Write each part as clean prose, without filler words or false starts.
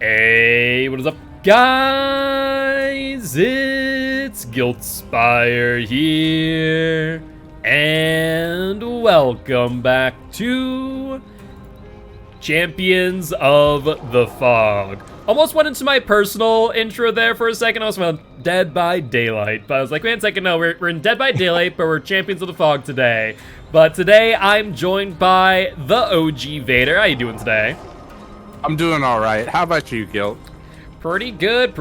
Hey, what is up, guys? It's Guiltspire here, and welcome back to Champions of the Fog. Almost went into my personal intro there for a second. I was about Dead by Daylight, but I was like, wait a second, no, we're in Dead by Daylight, but we're Champions of the Fog today. But today, I'm joined by the OG Vader. How you doing today? I'm doing all right. How about you, Guilt? Pretty good.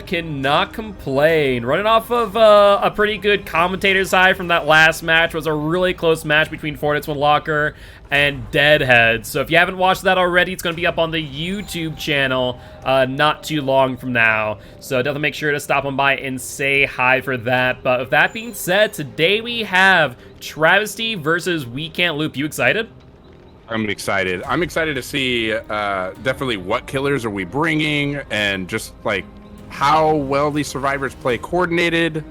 Cannot complain. Running off of a pretty good commentator's high from that last match. Was a really close match between Fortnite's Locker and Deadhead. So if you haven't watched that already, it's going to be up on the YouTube channel not too long from now. So definitely make sure to stop on by and say hi for that. But with that being said, today we have Travesty versus We Can't Loop. You excited? I'm excited. I'm excited to see definitely what killers are we bringing and just like how well these survivors play coordinated.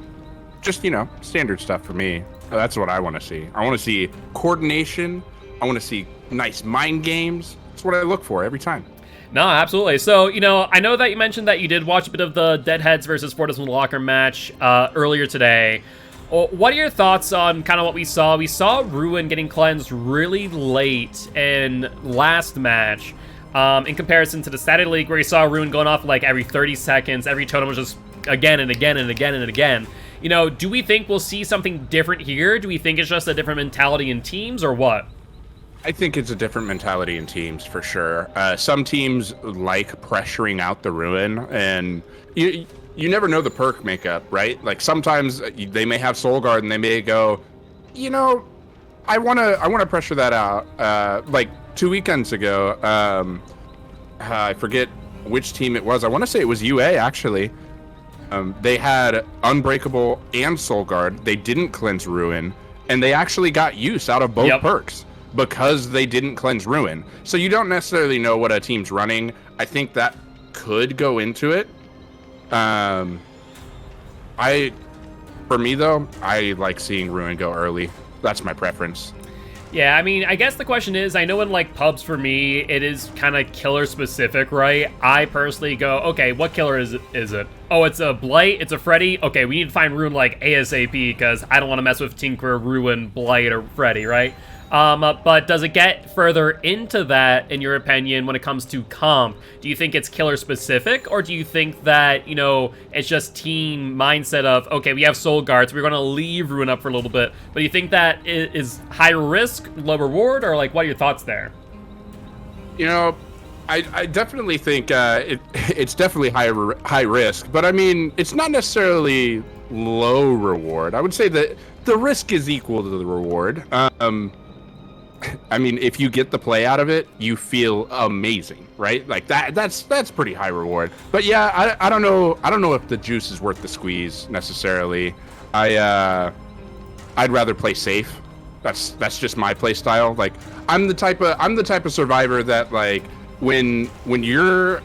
Just, standard stuff for me. That's what I want to see. I want to see coordination. I want to see nice mind games. That's what I look for every time. No, absolutely. So, I know that you mentioned that you did watch a bit of the Deadheads versus Fortnite's Locker match earlier today. What are your thoughts on kind of what we saw? We saw Ruin getting cleansed really late in last match in comparison to the Saturday League where you saw Ruin going off like every 30 seconds. Every totem was just again and again and again and again. Do we think we'll see something different here? Do we think it's just a different mentality in teams or what? I think it's a different mentality in teams for sure. Some teams like pressuring out the Ruin, and you never know the perk makeup, right? Like sometimes they may have Soul Guard and they may go, I wanna pressure that out. Like 2 weekends ago, I forget which team it was. I want to say it was UA actually. They had Unbreakable and Soul Guard. They didn't cleanse Ruin, and they actually got use out of both perks because they didn't cleanse Ruin. So you don't necessarily know what a team's running. I think that could go into it. For me though, I like seeing Ruin go early. That's my preference. Yeah, I mean, I guess the question is, I know in like pubs for me, it is kind of killer specific, right? I personally go, okay, what killer is it? Oh, it's a Blight, it's a Freddy. Okay, we need to find Ruin like ASAP because I don't want to mess with Tinker, Ruin, Blight, or Freddy, right? But does it get further into that, in your opinion, when it comes to comp? Do you think it's killer specific, or do you think that, it's just team mindset of, okay, we have Soul Guards, we're going to leave Ruin up for a little bit, but do you think that is high risk, low reward, or like, what are your thoughts there? I definitely think it's definitely high risk, but I mean, it's not necessarily low reward. I would say that the risk is equal to the reward. I mean, if you get the play out of it, you feel amazing, right? Like that's pretty high reward. But yeah, I don't know if the juice is worth the squeeze necessarily. I'd rather play safe. That's just my play style. Like I'm the type of survivor that like when you're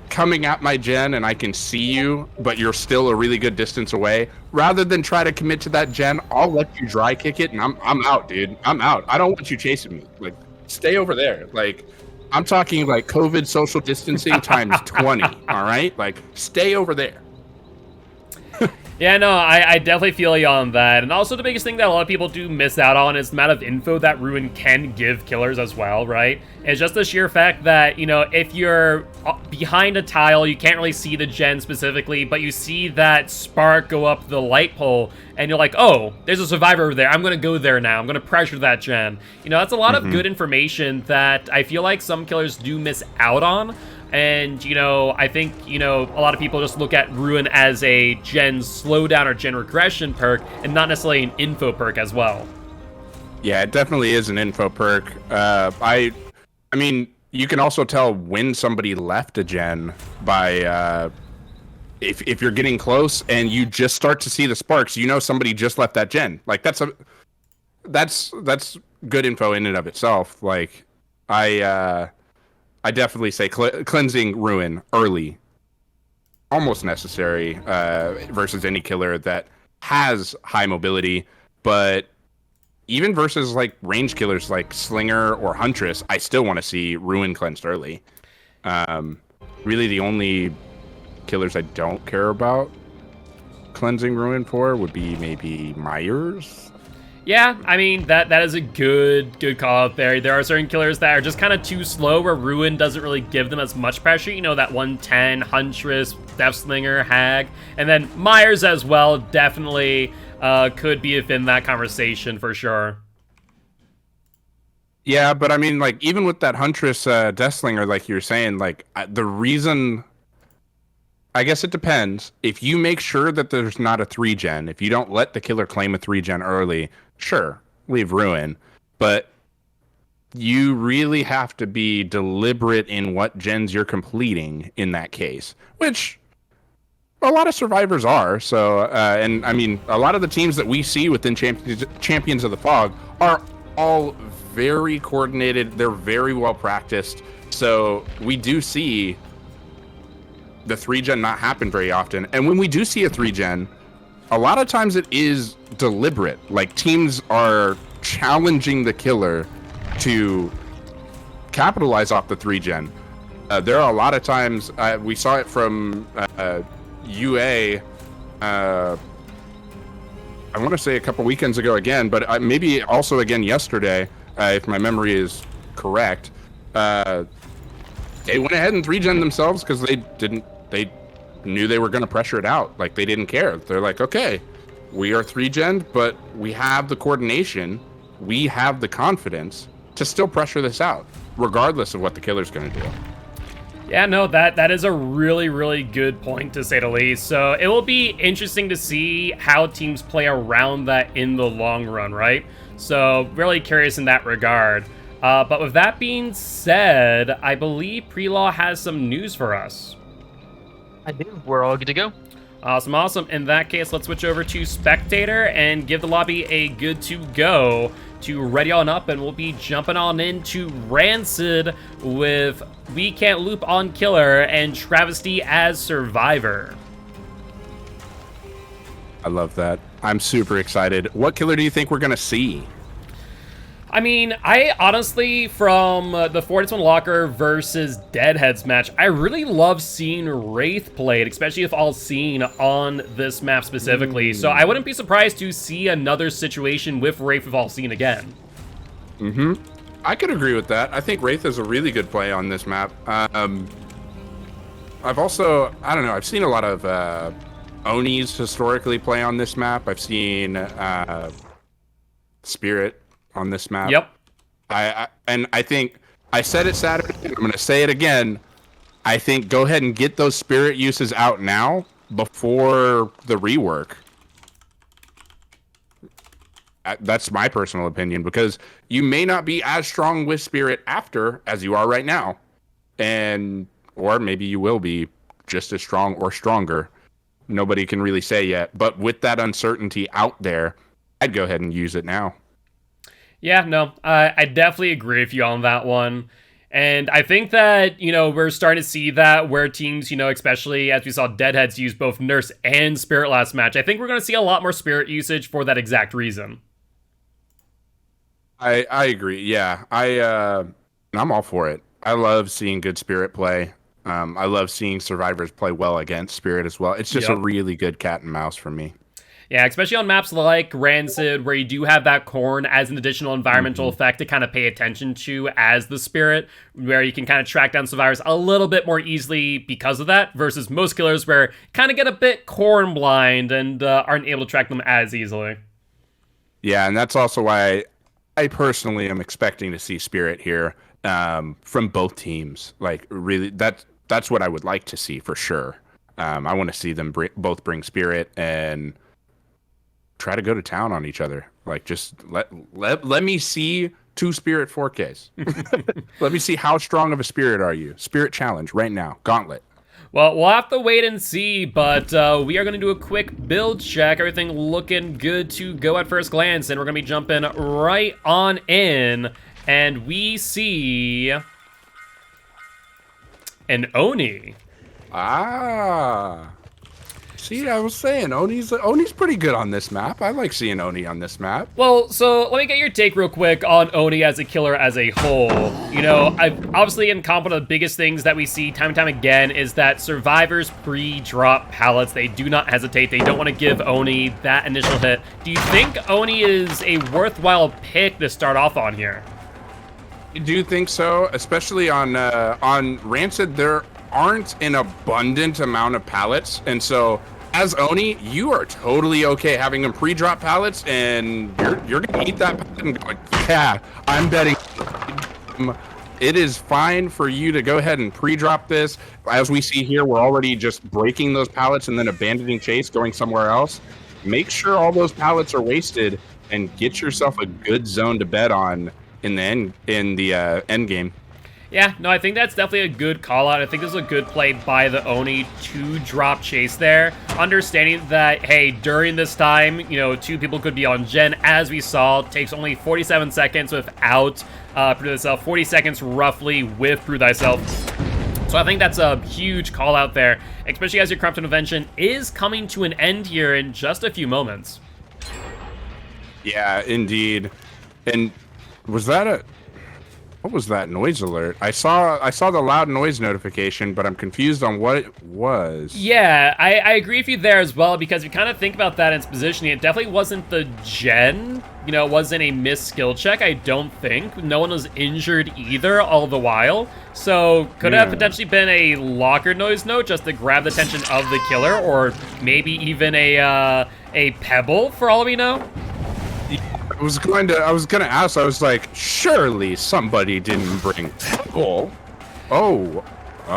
coming at my gen and I can see you, but you're still a really good distance away, rather than try to commit to that gen, I'll let you dry kick it and I'm out, dude. I'm out. I don't want you chasing me. Like, stay over there. Like, I'm talking like COVID social distancing times 20, all right? Like, stay over there. Yeah, no, I definitely feel you on that. And also the biggest thing that a lot of people do miss out on is the amount of info that Ruin can give killers as well, right? It's just the sheer fact that, if you're behind a tile, you can't really see the gen specifically, but you see that spark go up the light pole, and you're like, oh, there's a survivor over there. I'm going to go there now. I'm going to pressure that gen. That's a lot of good information that I feel like some killers do miss out on. And, I think, a lot of people just look at Ruin as a gen slowdown or gen regression perk and not necessarily an info perk as well. Yeah, it definitely is an info perk. I mean, you can also tell when somebody left a gen by if you're getting close and you just start to see the sparks, somebody just left that gen. Like that's good info in and of itself. Like I definitely say cleansing Ruin early, almost necessary versus any killer that has high mobility. But even versus like range killers like Slinger or Huntress, I still want to see Ruin cleansed early. really the only killers I don't care about cleansing ruin for would be maybe Myers. Yeah, I mean, that is a good call out there. There are certain killers that are just kind of too slow, where Ruin doesn't really give them as much pressure. You know, that 110, Huntress, Deathslinger, Hag, and then Myers as well definitely could be within that conversation for sure. Yeah, but I mean, like, even with that Huntress Deathslinger, like you're saying, like, the reason... I guess it depends. If you make sure that there's not a 3-gen, if you don't let the killer claim a 3-gen early, sure, leave Ruin. But you really have to be deliberate in what gens you're completing in that case, which a lot of survivors are. So, and I mean, a lot of the teams that we see within Champions of the Fog are all very coordinated. They're very well practiced. So we do see the 3-gen not happen very often. And when we do see a 3-gen, a lot of times it is deliberate. Like, teams are challenging the killer to capitalize off the 3-gen. There are a lot of times, we saw it from UA, I want to say a couple weekends ago again, but maybe also again yesterday, if my memory is correct. They went ahead and 3-gen themselves because they knew they were going to pressure it out. Like, they didn't care. They're like, okay, we are 3-gen, but we have the coordination, we have the confidence to still pressure this out, regardless of what the killer's going to do. Yeah, no, that is a really good point, to say the least. So it will be interesting to see how teams play around that in the long run, right? So really curious in that regard. But with that being said, I believe Prelaw has some news for us. I do. We're all good to go. Awesome. In that case, let's switch over to Spectator and give the lobby a good to go to ready on up, and we'll be jumping on into Rancid with We Can't Loop on Killer and Travesty as Survivor. I love that. I'm super excited. What killer do you think we're going to see? I mean, I honestly, from the 4-1 Locker versus Deadheads match, I really love seeing Wraith played, especially if all seen on this map specifically. So I wouldn't be surprised to see another situation with Wraith with all seen again. I could agree with that. I think Wraith is a really good play on this map. I've also, I don't know, I've seen a lot of Onis historically play on this map. I've seen Spirit on this map. Yep. And I think I said it Saturday, and I'm going to say it again. I think go ahead and get those Spirit uses out now before the rework. That's my personal opinion, because you may not be as strong with Spirit after as you are right now, or maybe you will be just as strong or stronger. Nobody can really say yet, but with that uncertainty out there, I'd go ahead and use it now. Yeah, no, I definitely agree with you on that one. And I think that, you know, we're starting to see that where teams, you know, especially as we saw Deadheads use both Nurse and Spirit last match, I think we're going to see a lot more Spirit usage for that exact reason. I agree. Yeah, I'm all for it. I love seeing good Spirit play. I love seeing survivors play well against Spirit as well. It's just a really good cat and mouse for me. Yeah, especially on maps like Rancid, where you do have that Corn as an additional environmental effect to kind of pay attention to as the Spirit, where you can kind of track down survivors a little bit more easily because of that, versus most killers where you kind of get a bit Corn blind and aren't able to track them as easily. Yeah, and that's also why I personally am expecting to see Spirit here from both teams. Like, really, that's what I would like to see for sure. I want to see them both bring Spirit and try to go to town on each other. Like, just let me see 2 Spirit 4Ks. Let me see how strong of a Spirit are you. Spirit challenge right now. Gauntlet. Well, we'll have to wait and see, but we are going to do a quick build check. Everything looking good to go at first glance, and we're going to be jumping right on in, and we see an Oni. Ah. See, I was saying Oni's pretty good on this map. I like seeing Oni on this map. Well, so let me get your take real quick on Oni as a killer as a whole. You know, obviously in comp, one of the biggest things that we see time and time again is that survivors pre-drop pallets. They do not hesitate. They don't want to give Oni that initial hit. Do you think Oni is a worthwhile pick to start off on here? I do think so, especially on Rancid. There aren't an abundant amount of pallets, and so as Oni, you are totally okay having him pre-drop pallets, and you're gonna eat that pallet and go, yeah, I'm betting. It is fine for you to go ahead and pre-drop this. As we see here, we're already just breaking those pallets and then abandoning chase, going somewhere else. Make sure all those pallets are wasted and get yourself a good zone to bet on in the end game. Yeah, no, I think that's definitely a good call out. I think this is a good play by the Oni to drop chase there. Understanding that, hey, during this time, you know, 2 people could be on gen, as we saw. It takes only 47 seconds without Prove Thyself, 40 seconds roughly with Prove Thyself. So I think that's a huge call out there, especially as your Corrupt Intervention is coming to an end here in just a few moments. Yeah, indeed. And was that what was that noise alert? I saw the loud noise notification, but I'm confused on what it was. Yeah, I agree with you there as well, because if you kind of think about that in its positioning, it definitely wasn't the gen. You know, it wasn't a missed skill check, I don't think. No one was injured either all the while. So could have potentially been a locker noise note just to grab the attention of the killer, or maybe even a pebble for all we know. I was gonna ask. I was like, surely somebody didn't bring pebble. Oh.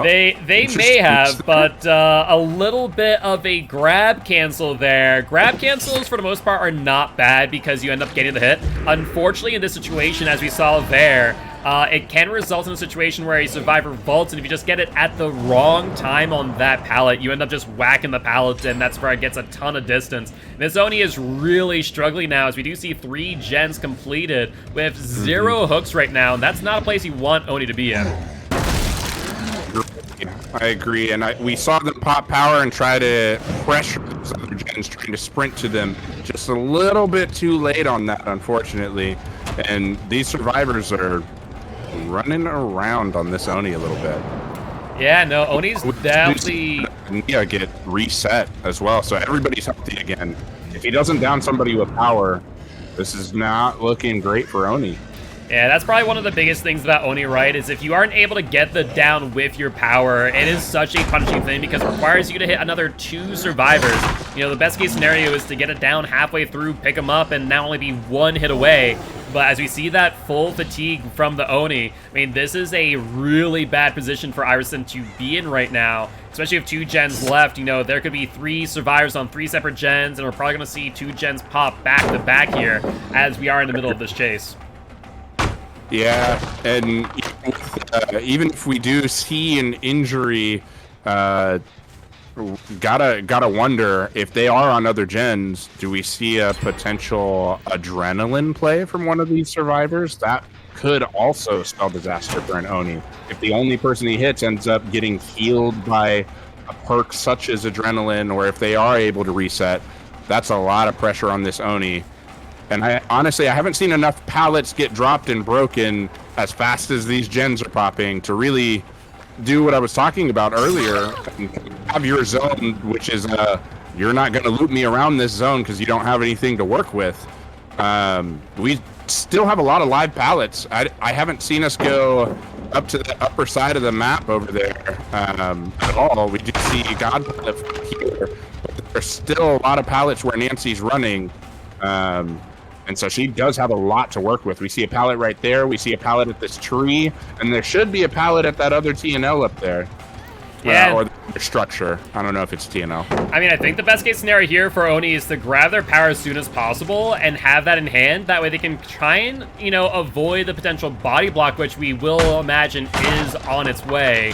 They may have, but a little bit of a grab cancel there. Grab cancels, for the most part, are not bad because you end up getting the hit. Unfortunately, in this situation, as we saw there, it can result in a situation where a survivor vaults, and if you just get it at the wrong time on that pallet, you end up just whacking the pallet, and that's where it gets a ton of distance. This Oni is really struggling now, as we do see 3 gens completed with 0 hooks right now, and that's not a place you want Oni to be in. I agree, and we saw them pop power and try to pressure those other gens, trying to sprint to them just a little bit too late on that, unfortunately. And these survivors are running around on this Oni a little bit. Yeah, no, Oni's definitely... Nia get reset as well, so everybody's healthy again. If he doesn't down somebody with power, this is not looking great for Oni. Yeah, that's probably one of the biggest things about Oni, right, is if you aren't able to get the down with your power, it is such a punishing thing because it requires you to hit another 2 survivors. You know, the best case scenario is to get it down halfway through, pick them up, and now only be 1 hit away. But as we see that full fatigue from the Oni, I mean, this is a really bad position for Iverson to be in right now, especially with 2 gens left. You know, there could be 3 survivors on 3 separate gens, and we're probably going to see 2 gens pop back to back here as we are in the middle of this chase. Yeah, and even if we do see an injury, gotta wonder if they are on other gens. Do we see a potential adrenaline play from one of these survivors? That could also spell disaster for an Oni. If the only person he hits ends up getting healed by a perk such as adrenaline, or if they are able to reset, that's a lot of pressure on this Oni. And honestly, I haven't seen enough pallets get dropped and broken as fast as these gens are popping to really do what I was talking about earlier. And have your zone, which is you're not going to loot me around this zone because you don't have anything to work with. We still have a lot of live pallets. I haven't seen us go up to the upper side of the map over there at all. We do see God here, but there's still a lot of pallets where Nancy's running. And so she does have a lot to work with. We see a pallet right there. We see a pallet at this tree. And there should be a pallet at that other TNL up there. Yeah. Or the structure. I don't know if it's TNL. I mean, I think the best case scenario here for Oni is to grab their power as soon as possible and have that in hand. That way they can try and, you know, avoid the potential body block, which we will imagine is on its way.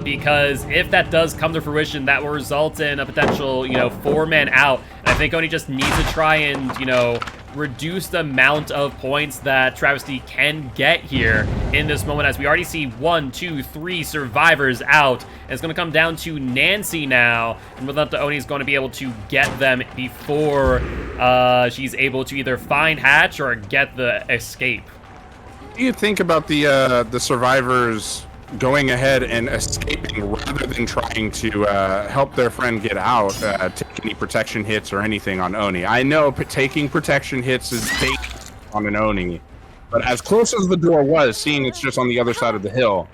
Because if that does come to fruition, that will result in a potential, you know, 4-man out. And I think Oni just needs to try and, you know, reduce the amount of points that Travesty can get here in this moment, as we already see 1, 2, 3 survivors out. And it's going to come down to Nancy now, and whether or not the Oni is going to be able to get them before she's able to either find Hatch or get the escape. What do you think about the survivors going ahead and escaping rather than trying to help their friend get out, take any protection hits or anything on Oni? I know taking protection hits is big on an Oni, but as close as the door was, seeing it's just on the other side of the hill,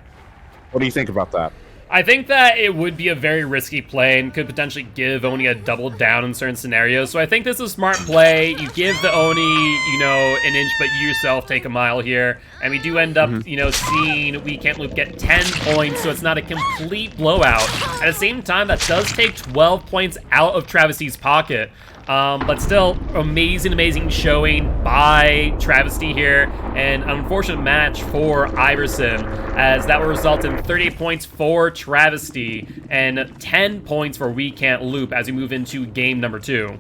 what do you think about that? I think that it would be a very risky play and could potentially give Oni a double down in certain scenarios. So I think this is a smart play. You give the Oni, you know, an inch, but you yourself take a mile here. And we do end up, you know, seeing We Can't Loop get 10 points, so it's not a complete blowout. At the same time, that does take 12 points out of Travesty's pocket. But still, amazing showing by Travesty here, and an unfortunate match for Iverson, as that will result in 38 points for Travesty and 10 points for We Can't Loop as we move into game number 2.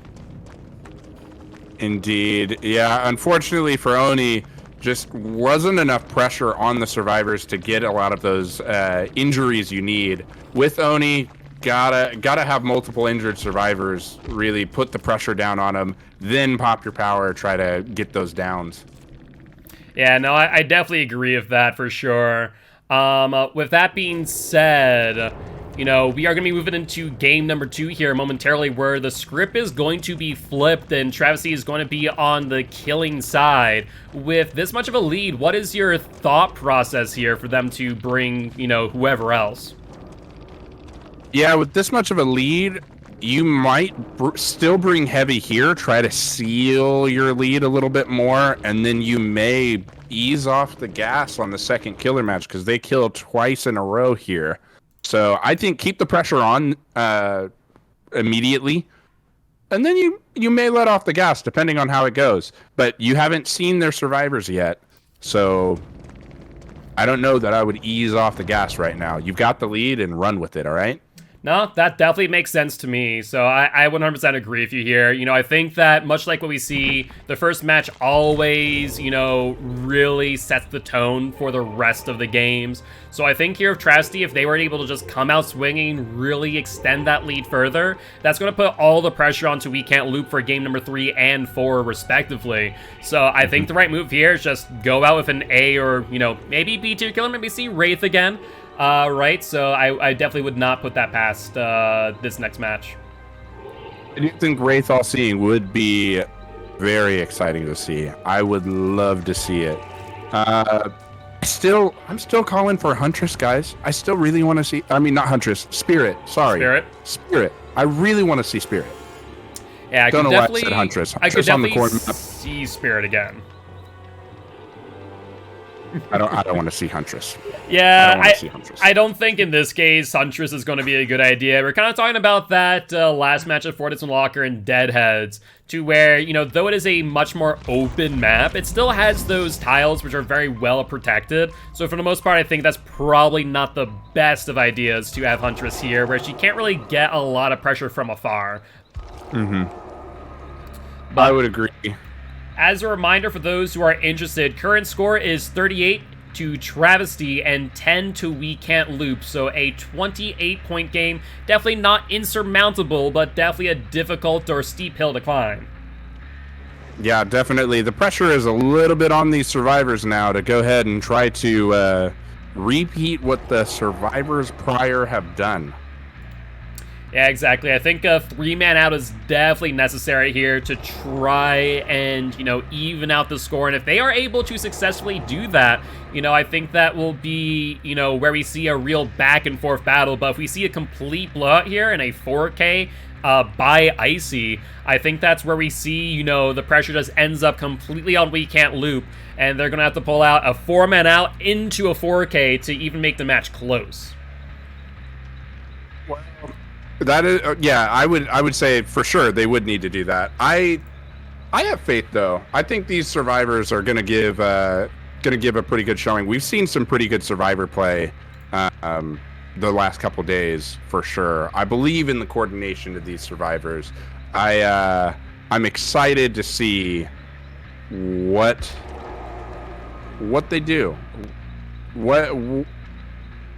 Indeed. Yeah, unfortunately for Oni, just wasn't enough pressure on the survivors to get a lot of those injuries you need. With Oni, gotta have multiple injured survivors, really put the pressure down on them, then pop your power, try to get those downs. Yeah, no, I definitely agree with that for sure. With that being said, you know, we are going to be moving into game number 2 here momentarily, where the script is going to be flipped and Travesty is going to be on the killing side. With this much of a lead, what is your thought process here for them to bring, you know, whoever else? Yeah, with this much of a lead, you might still bring heavy here, try to seal your lead a little bit more, and then you may ease off the gas on the second killer match because they killed twice in a row here. So I think keep the pressure on immediately, and then you may let off the gas depending on how it goes. But you haven't seen their survivors yet, so I don't know that I would ease off the gas right now. You've got the lead and run with it, all right? No, that definitely makes sense to me. So I 100% agree with you here. You know, I think that much like what we see, the first match always, you know, really sets the tone for the rest of the games. So I think here of Travesty, if they were able to just come out swinging, really extend that lead further, that's going to put all the pressure onto We Can't Loop for game number 3 and 4 respectively. So I think the right move here is just go out with an A or, you know, maybe B-tier killer, maybe see Wraith again. Right, so I definitely would not put that past this next match. I do think Wraith All Seeing would be very exciting to see. I would love to see it. I'm still calling for Huntress, guys. I still really want to see. I mean, not Huntress, Spirit. Sorry, Spirit. I really want to see Spirit. Yeah, I don't could know why definitely. I said Huntress. I could Huntress on the definitely corner map. see Spirit again. I don't want to see Huntress. Yeah, I don't think in this case Huntress is going to be a good idea. We're kind of talking about that last match of Fortitude Locker and Deadheads, to where, you know, though it is a much more open map, it still has those tiles which are very well protected. So for the most part, I think that's probably not the best of ideas to have Huntress here, where she can't really get a lot of pressure from afar. But I would agree. As a reminder for those who are interested, current score is 38 to Travesty and 10 to We Can't Loop. So a 28-point game. Definitely not insurmountable, but definitely a difficult or steep hill to climb. Yeah, definitely. The pressure is a little bit on these survivors now to go ahead and try to repeat what the survivors prior have done. Yeah, exactly. I think a 3-man out is definitely necessary here to try and, you know, even out the score. And if they are able to successfully do that, you know, I think that will be, you know, where we see a real back and forth battle. But if we see a complete blowout here in a 4K by Icy, I think that's where we see, you know, the pressure just ends up completely on We Can't Loop. And they're going to have to pull out a 4-man out into a 4K to even make the match close. Well, that is, yeah, I would say for sure they would need to do that. I have faith though. I think these survivors are going to give a pretty good showing. We've seen some pretty good survivor play the last couple days for sure. I believe in the coordination of these survivors. I'm excited to see what they do.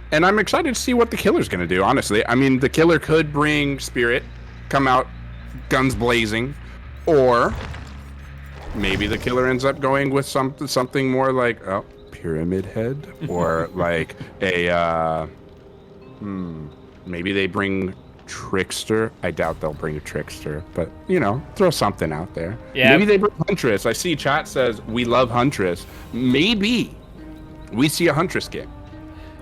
And I'm excited to see what the killer's going to do, honestly. I mean, the killer could bring Spirit, come out guns blazing, or maybe the killer ends up going with something more like Pyramid Head, or like a maybe they bring Trickster. I doubt they'll bring a Trickster, but throw something out there. Yeah. Maybe they bring Huntress. I see chat says we love Huntress. Maybe we see a Huntress game.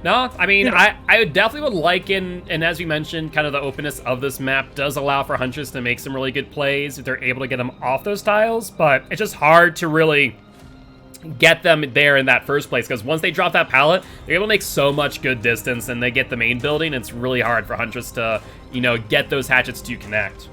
No, I mean, I definitely would like, and as we mentioned, kind of the openness of this map does allow for Huntress to make some really good plays if they're able to get them off those tiles, but it's just hard to really get them there in that first place, because once they drop that pallet, they're able to make so much good distance, and they get the main building. It's really hard for Huntress to, get those hatchets to connect.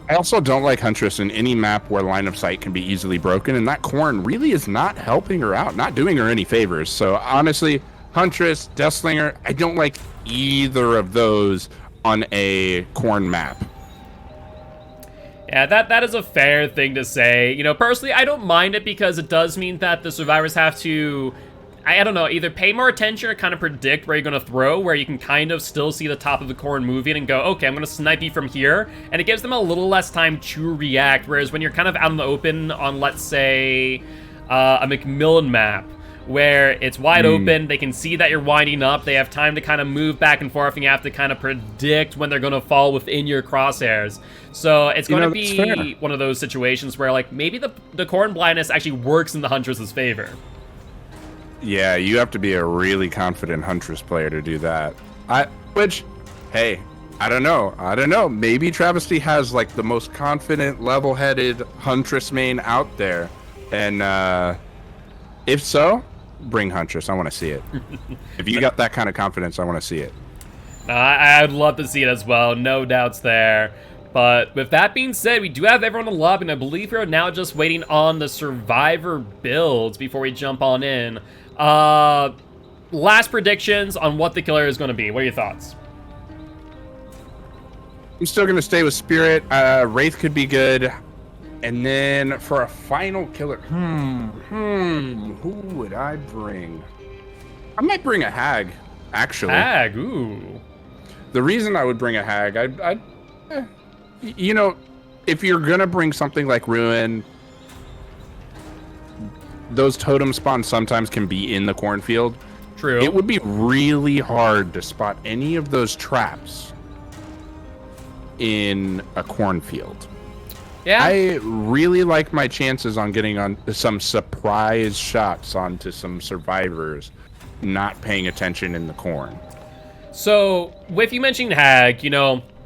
I also don't like Huntress in any map where line of sight can be easily broken, and that Corn really is not helping her out, not doing her any favors. So honestly, Huntress, Deathslinger, I don't like either of those on a Corn map. Yeah, that is a fair thing to say. Personally, I don't mind it because it does mean that the survivors have to, I don't know, either pay more attention or kind of predict where you're going to throw, where you can kind of still see the top of the Corn moving and go, okay, I'm going to snipe you from here, and it gives them a little less time to react, whereas when you're kind of out in the open on, let's say, a McMillan map, where it's wide open, they can see that you're winding up, they have time to kind of move back and forth, and you have to kind of predict when they're going to fall within your crosshairs. So it's going to be one of those situations where, like, maybe the Corn blindness actually works in the Huntress's favor. Yeah, you have to be a really confident Huntress player to do that. Which, hey, I don't know. Maybe Travesty has, like, the most confident, level-headed Huntress main out there. And, if so, bring Huntress. I want to see it. If you got that kind of confidence, I want to see it. I'd love to see it as well. No doubts there. But with that being said, we do have everyone in the lobby, and I believe we're now just waiting on the survivor builds before we jump on in. Last predictions on what the killer is going to be. What are your thoughts? I'm still going to stay with Spirit. Wraith could be good. And then for a final killer, who would I bring? I might bring a Hag, actually. Hag, ooh. The reason I would bring a Hag, if you're gonna bring something like Ruin, those totem spawns sometimes can be in the cornfield. True. It would be really hard to spot any of those traps in a cornfield. Yeah. I really like my chances on getting on some surprise shots onto some survivors not paying attention in the corn. So, with you mentioning Hag,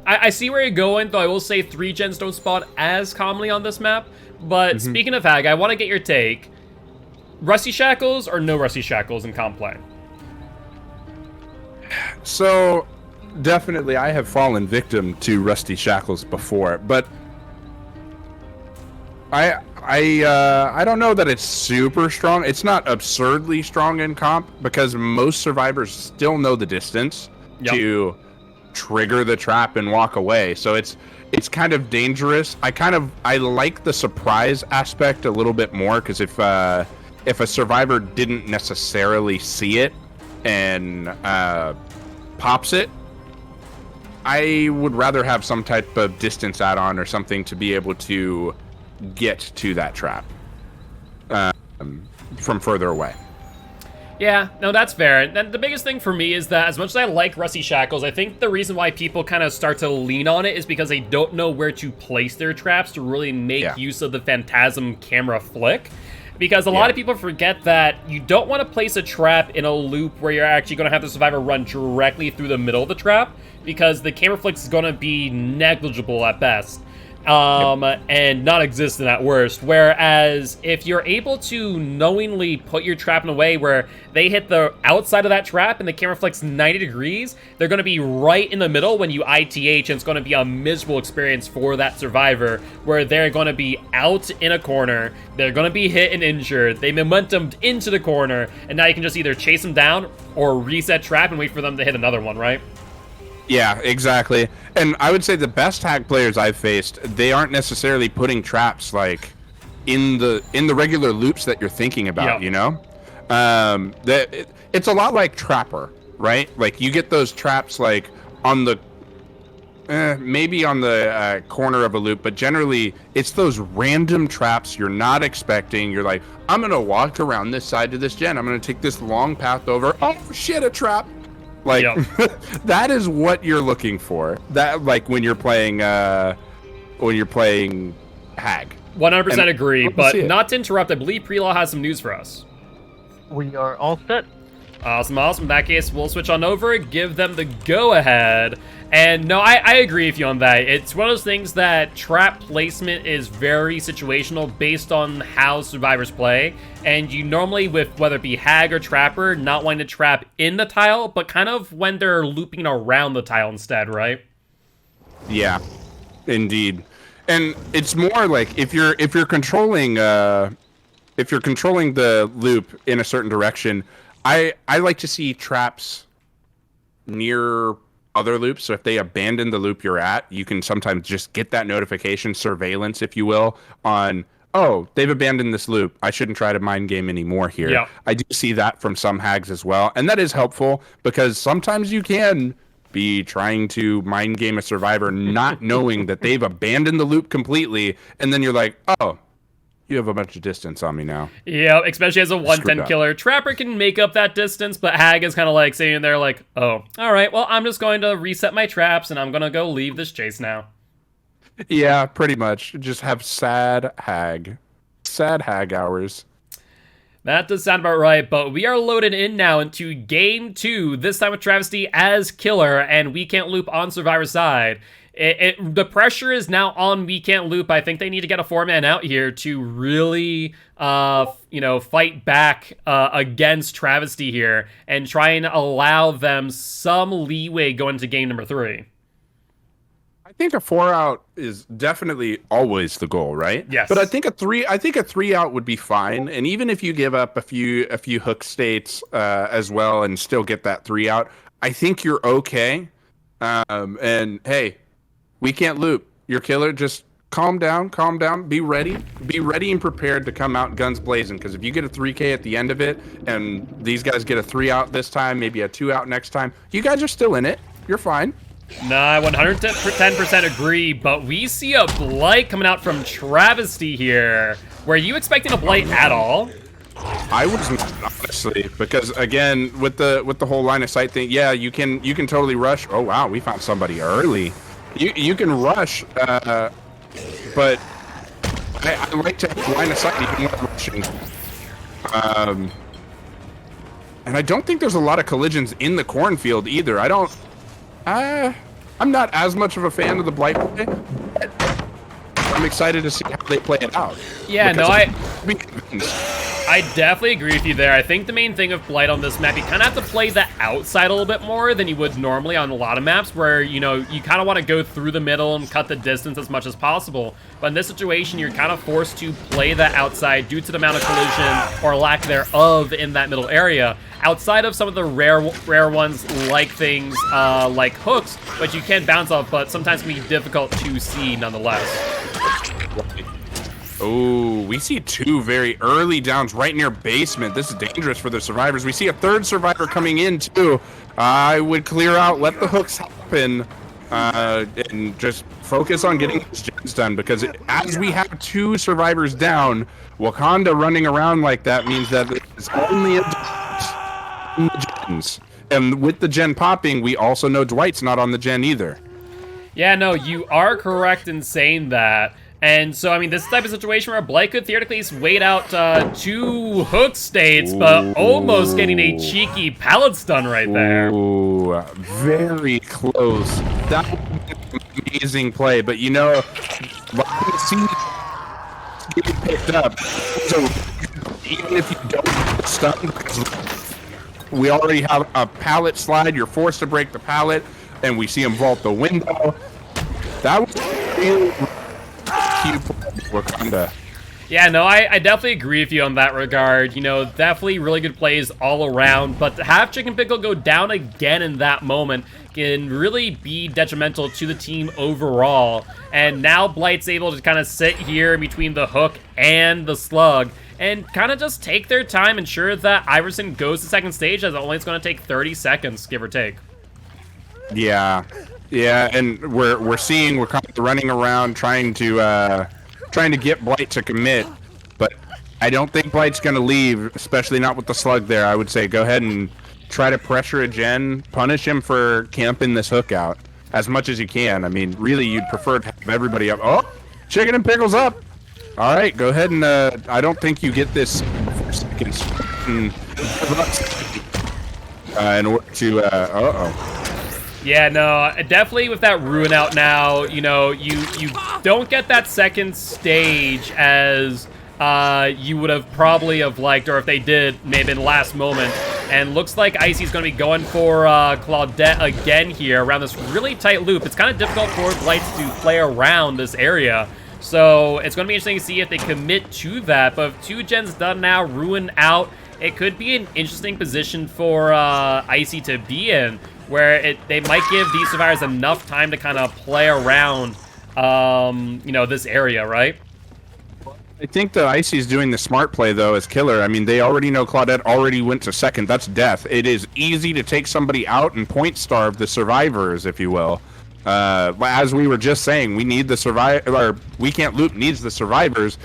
I see where you're going, though I will say 3 gens don't spawn as commonly on this map. But speaking of Hag, I want to get your take. Rusty Shackles or no Rusty Shackles in comp play? So, definitely I have fallen victim to Rusty Shackles before, but I don't know that it's super strong. It's not absurdly strong in comp because most survivors still know the distance to trigger the trap and walk away. So it's kind of dangerous. I like the surprise aspect a little bit more because if a survivor didn't necessarily see it and pops it, I would rather have some type of distance add-on or something to be able to get to that trap from further away. Yeah, no, that's fair. And the biggest thing for me is that as much as I like Rusty Shackles, I think the reason why people kind of start to lean on it is because they don't know where to place their traps to really make use of the Phantasm camera flick. Because a lot of people forget that you don't want to place a trap in a loop where you're actually going to have the survivor run directly through the middle of the trap, because the camera flick is going to be negligible at best. And non-existent at worst. Whereas if you're able to knowingly put your trap in a way where they hit the outside of that trap and the camera flicks 90 degrees, they're going to be right in the middle when you ITH, and it's going to be a miserable experience for that survivor where they're going to be out in a corner, they're going to be hit and injured, they momentumed into the corner, and now you can just either chase them down or reset trap and wait for them to hit another one, right? Yeah, exactly. And I would say the best hag players I've faced, they aren't necessarily putting traps like in the regular loops that you're thinking about, Yep. you know? It's a lot like Trapper, right? Like you get those traps like on the maybe on the corner of a loop, but generally it's those random traps you're not expecting. You're like, I'm gonna walk around this side to this gen. I'm gonna take this long path over. Oh shit, a trap! Like Yep. that is what you're looking for. That like when you're playing Hag. 100% And agree, love to but see it. not to interrupt, I believe Prelaw has some news for us. We are all set. Awesome. In that case, we'll switch on over, give them the go-ahead. And no, I agree with you on that. It's one of those things that trap placement is very situational based on how survivors play. And you normally, with whether it be Hag or Trapper, not wanting to trap in the tile, but kind of when they're looping around the tile instead, right? Yeah, indeed. And it's more like if you're controlling the loop in a certain direction, I like to see traps near other loops. So if they abandon the loop you're at, you can sometimes just get that notification, surveillance, if you will, on, oh, they've abandoned this loop. I shouldn't try to mind game anymore here. Yeah. I do see that from some hags as well. And that is helpful because sometimes you can be trying to mind game a survivor not knowing that they've abandoned the loop completely. And then you're like, oh, you have a bunch of distance on me now. Yeah, especially as a 110 Screwed up. killer. Trapper can make up that distance, but Hag is kind of like sitting there like, oh, all right, well, I'm just going to reset my traps and I'm going to go leave this chase now. Yeah, pretty much. Just have sad hag hours. That does sound about right, but we are loaded in now into Game 2, this time with Travesty as killer, and We Can't Loop on Survivor's side. The pressure is now on We Can't Loop. I think they need to get a 4-man out here to really, fight back against Travesty here and try and allow them some leeway going into game number 3. I think a 4-out is definitely always the goal, right? Yes. But I think a 3-out would be fine, and even if you give up a few hook states as well and still get that 3-out, I think you're okay. And hey, We Can't Loop. Your killer, just calm down, be ready and prepared to come out guns blazing, because if you get a 3K at the end of it and these guys get a 3-out this time, maybe a 2-out next time, you guys are still in it. You're fine. No, I 110% agree, but we see a Blight coming out from Travesty here. Were you expecting a Blight at all? I was not, honestly, because again, with the whole line of sight thing, yeah, you can totally rush. Oh wow, we found somebody early. You can rush, but I like to have line of sight even when rushing. And I don't think there's a lot of collisions in the cornfield either. I'm not as much of a fan of the Blight play, but I'm excited to see how they play it out. Yeah, no, Be convinced. I definitely agree with you there. I think the main thing of Blight on this map, you kind of have to play the outside a little bit more than you would normally on a lot of maps where, you kind of want to go through the middle and cut the distance as much as possible. But in this situation, you're kind of forced to play that outside due to the amount of collision or lack thereof in that middle area. Outside of some of the rare ones like things like hooks, which you can bounce off, but sometimes can be difficult to see nonetheless. Oh, we see 2 very early downs right near basement. This is dangerous for the survivors. We see a 3rd survivor coming in too. I would clear out, let the hooks happen, and just focus on getting these gens done, because as we have 2 survivors down, Wakanda running around like that means that it's only a gens. And with the gen popping, we also know Dwight's not on the gen either. Yeah, no, you are correct in saying that. And so, I mean, this type of situation where Blight could theoretically wait out 2 hook states, but almost getting a cheeky pallet stun right there. Ooh, very close. That would be an amazing play, but see getting picked up. So even if you don't get stunned, because we already have a pallet slide, you're forced to break the pallet, and we see him vault the window. That was really cute play, Wakanda. Yeah, no, I definitely agree with you on that regard. You know, definitely really good plays all around, but to have Chicken Pickle go down again in that moment can really be detrimental to the team overall. And now Blight's able to kind of sit here between the hook and the slug and kind of just take their time, ensure that Iverson goes to second stage, as only it's going to take 30 seconds, give or take. Yeah, and we're kind of running around trying to get Blight to commit, but I don't think Blight's gonna leave, especially not with the slug there. I would say go ahead and try to pressure a gen, punish him for camping this hook out as much as you can. I mean, really, you'd prefer to have everybody up. Oh, Chicken and Pickles up. All right, go ahead and I don't think you get this 4 seconds in order to. Yeah, no, definitely with that Ruin out now, you know, you don't get that second stage as you would have probably have liked, or if they did, maybe in the last moment. And looks like Icy's going to be going for Claudette again here around this really tight loop. It's kind of difficult for Blights to play around this area. So it's going to be interesting to see if they commit to that. But with 2 gens done now, Ruin out, it could be an interesting position for Icy to be in, where they might give these survivors enough time to kind of play around, you know, this area, right? I think that Icy's doing the smart play, though, as killer. I mean, they already know Claudette already went to second. That's death. It is easy to take somebody out and point starve the survivors, if you will. As we were just saying, we need the survivor, or We Can't Loop needs the survivors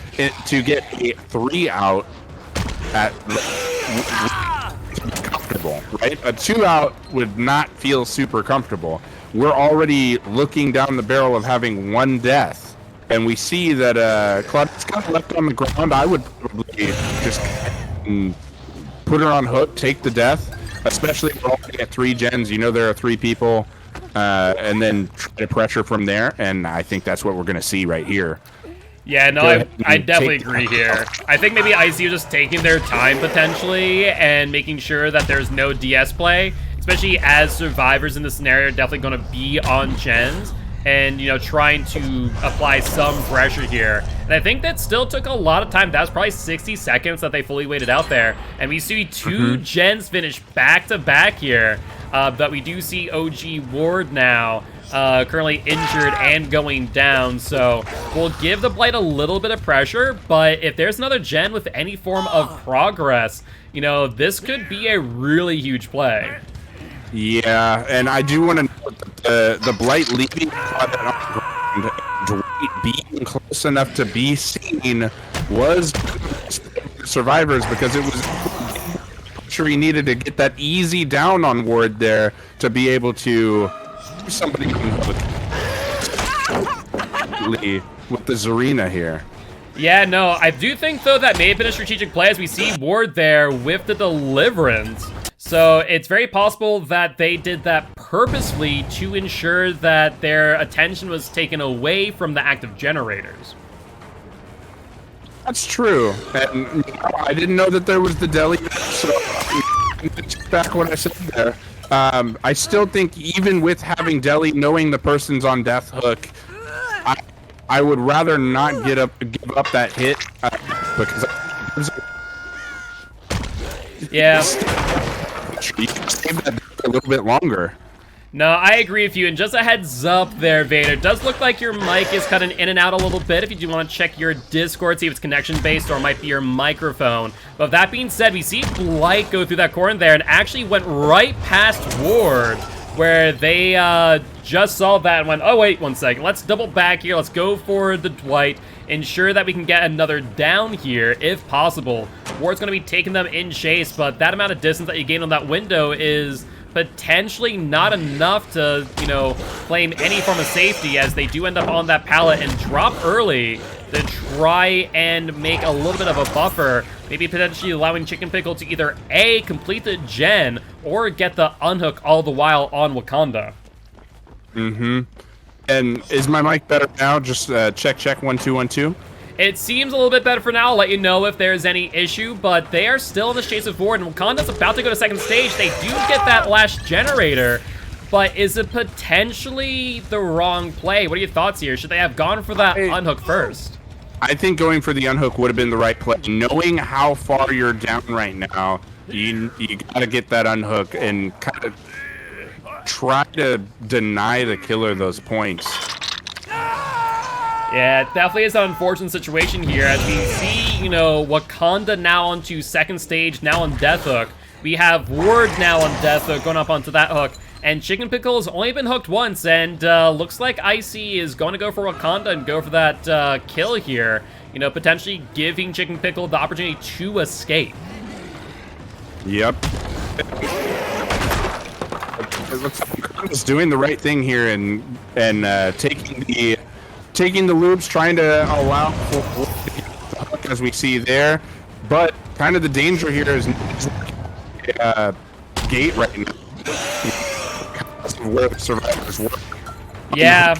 to get a 3 out at comfortable, right? A 2 out would not feel super comfortable. We're already looking down the barrel of having 1 death. And we see that Claudette's kind of left on the ground. I would probably just put her on hook, take the death, especially if we're all at 3 gens. You know there are 3 people, and then try to pressure from there. And I think that's what we're going to see right here. Yeah, no, I definitely agree here. I think maybe ICU just taking their time potentially and making sure that there's no DS play, especially as survivors in this scenario are definitely going to be on gens. And, you know, trying to apply some pressure here. And I think that still took a lot of time. That was probably 60 seconds that they fully waited out there. And we see 2 gens finish back-to-back here. But we do see OG Ward now currently injured and going down. So we'll give the Blight a little bit of pressure. But if there's another gen with any form of progress, you know, this could be a really huge play. Yeah, and I do want to note that the Blight leaving Claudette on the ground, Dwight being close enough to be seen was survivors, because it was sure he needed to get that easy down on Ward there to be able to somebody with the Zarina here. Yeah, no, I do think, though, that may have been a strategic play as we see Ward there with the Deliverance. So it's very possible that they did that purposely to ensure that their attention was taken away from the active generators. That's true. And I didn't know that there was the deli, so back what I said there. I still think even with having deli, knowing the person's on death hook, I would rather not give up that hit because yeah. You can save that a little bit longer. No, I agree with you. And just a heads up there, Vader. It does look like your mic is cutting in and out a little bit. If you do want to check your Discord, see if it's connection-based or it might be your microphone. But that being said, we see Blight go through that corner there and actually went right past Ward, where they just saw that and went, oh, wait, 1 second. Let's double back here. Let's go for the Dwight. Ensure that we can get another down here, if possible. Ward's going to be taking them in chase, but that amount of distance that you gain on that window is potentially not enough to, you know, claim any form of safety, as they do end up on that pallet and drop early to try and make a little bit of a buffer, maybe potentially allowing Chicken Pickle to either A, complete the gen, or get the unhook all the while on Wakanda. And is my mic better now? Just check 1 2 1 2. It seems a little bit better for now. I'll let you know if there's any issue, but they are still in the chase of Ward, and Wakanda's about to go to second stage. They do get that last generator, but is it potentially the wrong play? What are your thoughts here? Should they have gone for that unhook first? I think going for the unhook would have been the right play. Knowing how far you're down right now, you got to get that unhook and kind of try to deny the killer those points. Yeah, it definitely is an unfortunate situation here as we see, you know, Wakanda now onto second stage, now on Death Hook. We have Ward now on Death Hook going up onto that hook. And Chicken Pickle has only been hooked once, and looks like Icy is going to go for Wakanda and go for that kill here. You know, potentially giving Chicken Pickle the opportunity to escape. Yep. Wakanda's doing the right thing here and taking the loops, trying to allow for the hook as we see there. But kind of the danger here is gate right now. Where the survivors were. Yeah.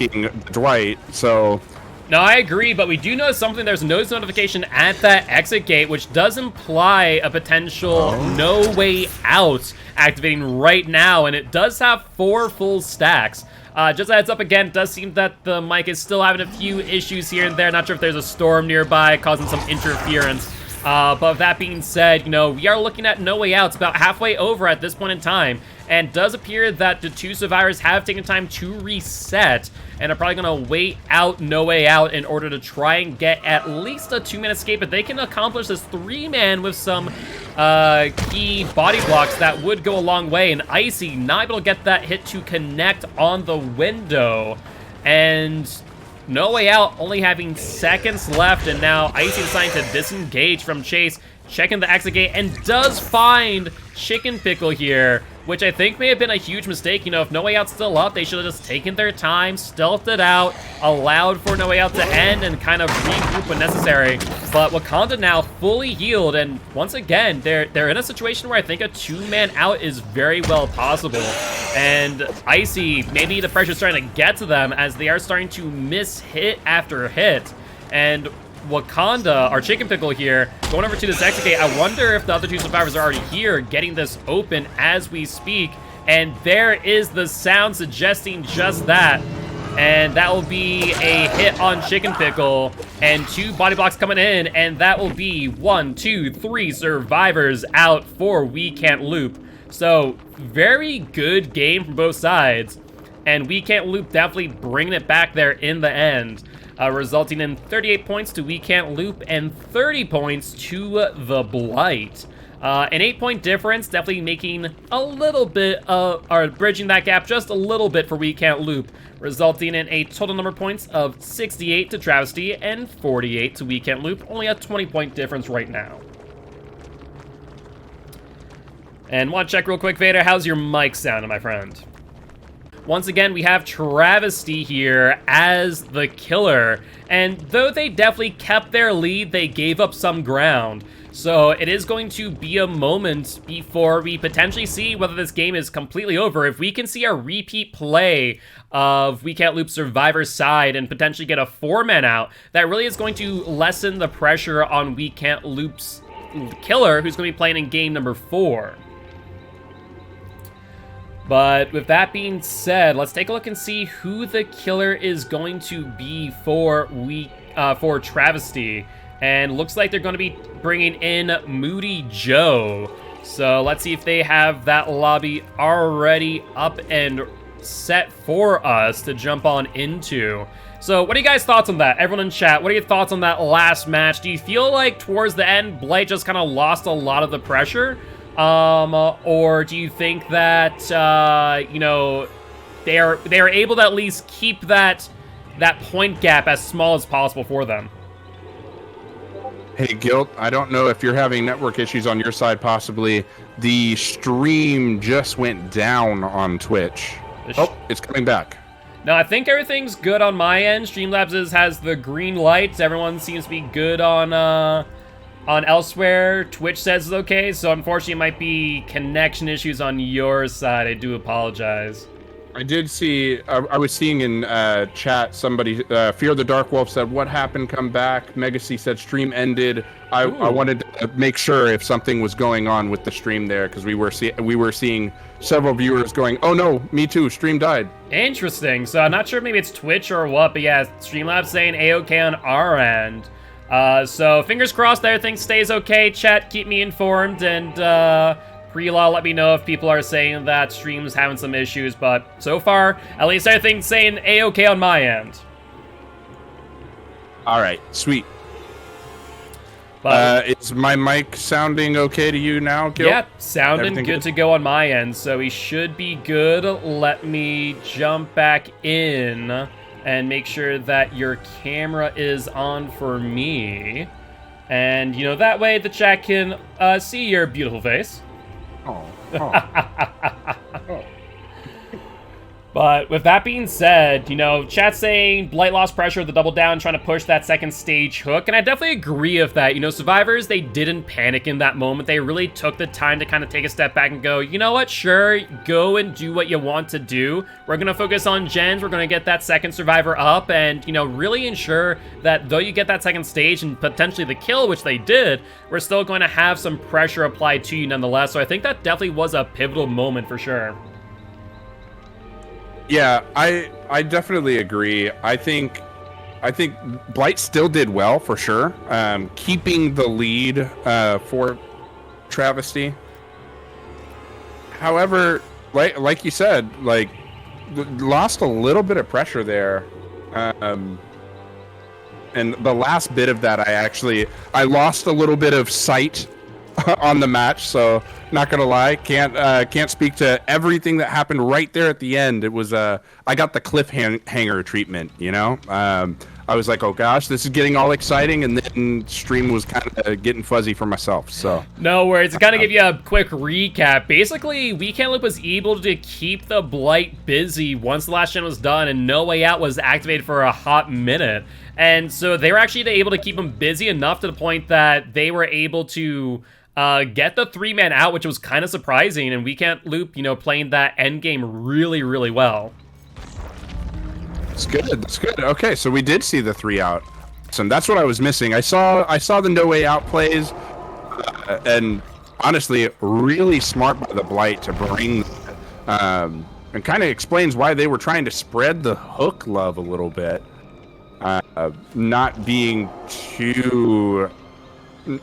Dwight, so. No, I agree, but we do know something. There's a notice notification at that exit gate, which does imply a potential no way out activating right now, and it does have 4 full stacks. Just a heads up again, it does seem that the mic is still having a few issues here and there. Not sure if there's a storm nearby causing some interference. But with that being said, you know, we are looking at no way out. It's about halfway over at this point in time. And it does appear that the 2 survivors have taken time to reset and are probably going to wait out no way out in order to try and get at least a 2-man escape. If they can accomplish this 3-man with some key body blocks, that would go a long way. And Icy not able to get that hit to connect on the window. And no way out, only having seconds left, and now Icy deciding to disengage from Chase, checking the exit gate, and does find Chicken Pickle here, which I think may have been a huge mistake. You know, if No Way Out's still up, they should have just taken their time, stealthed it out, allowed for No Way Out to end, and kind of regroup when necessary. But Wakanda now fully healed, and once again, they're in a situation where I think a 2-man out is very well possible. And Icy, maybe the pressure's starting to get to them as they are starting to miss hit after hit. And Wakanda, our Chicken Pickle here, going over to this exit gate. I wonder if the other 2 survivors are already here, getting this open as we speak. And there is the sound suggesting just that. And that will be a hit on Chicken Pickle. And 2 body blocks coming in. And that will be 1, 2, 3 survivors out for We Can't Loop. So, very good game from both sides. And We Can't Loop definitely bringing it back there in the end. Resulting in 38 points to We Can't Loop and 30 points to the Blight. An 8-point difference, definitely making a little bit or bridging that gap just a little bit for We Can't Loop, resulting in a total number of points of 68 to Travesty and 48 to We Can't Loop. Only a 20-point difference right now. And want to check real quick, Vader, how's your mic sounding, my friend? Once again, we have Travesty here as the killer. And though they definitely kept their lead, they gave up some ground. So it is going to be a moment before we potentially see whether this game is completely over. If we can see a repeat play of We Can't Loop Survivor's side and potentially get a 4-man out, that really is going to lessen the pressure on We Can't Loop's killer, who's going to be playing in game number 4. But with that being said, let's take a look and see who the killer is going to be for Travesty. And looks like they're going to be bringing in Moody Joe. So let's see if they have that lobby already up and set for us to jump on into. So what are you guys' thoughts on that? Everyone in chat, what are your thoughts on that last match? Do you feel like towards the end, Blight just kind of lost a lot of the pressure? Or do you think that, you know, they are able to at least keep that point gap as small as possible for them? Hey, Guilt, I don't know if you're having network issues on your side, possibly. The stream just went down on Twitch. Oh, it's coming back. No, I think everything's good on my end. Streamlabs has the green lights. Everyone seems to be good on elsewhere. Twitch says it's okay, so unfortunately it might be connection issues on your side. I do apologize. I did see, I was seeing in chat, somebody, Fear the Dark Wolf said, what happened, come back. Megacy said stream ended. I wanted to make sure if something was going on with the stream there, because we were seeing several viewers going, oh no, me too, stream died. Interesting. So I'm not sure maybe it's Twitch or what, but yeah, Streamlabs saying A-OK on our end. So fingers crossed that everything stays okay. Chat, keep me informed, and pre-law, let me know if people are saying that stream's having some issues, but so far, at least everything's saying A-okay on my end. All right, sweet. But, is my mic sounding okay to you now, Gil? yeah, sounding Everything good to go on my end, so we should be good. Let me jump back in and make sure that your camera is on for me. And, you know, that way the chat can see your beautiful face. Oh. Oh. But with that being said, you know, chat's saying Blight lost pressure with the double down, trying to push that second stage hook, and I definitely agree with that. You know, survivors, they didn't panic in that moment. They really took the time to kind of take a step back and go, you know what, sure, go and do what you want to do. We're going to focus on gens. We're going to get that second survivor up and, you know, really ensure that though you get that second stage and potentially the kill, which they did, we're still going to have some pressure applied to you nonetheless. So I think that definitely was a pivotal moment for sure. Yeah, I definitely agree. I think Blight still did well for sure, keeping the lead for Travesty. However, like you said, like lost a little bit of pressure there, and the last bit of that, I lost a little bit of sight on the match, so not gonna lie, can't speak to everything that happened right there at the end. It was I got the cliffhanger treatment, you know. I was like, oh gosh, this is getting all exciting, and then stream was kind of getting fuzzy for myself. So no worries. To kind of give you a quick recap, basically, Weekend Loop was able to keep the Blight busy once the last gen was done, and No Way Out was activated for a hot minute. And so they were actually able to keep them busy enough to the point that they were able to get the 3-man out, which was kind of surprising, and Weekend Loop, you know, playing that end game really, really well. It's good. That's good. Okay, so we did see the 3 out. So that's what I was missing. I saw the No Way Out plays, and honestly, really smart by the Blight to bring, and kind of explains why they were trying to spread the hook love a little bit, not being too.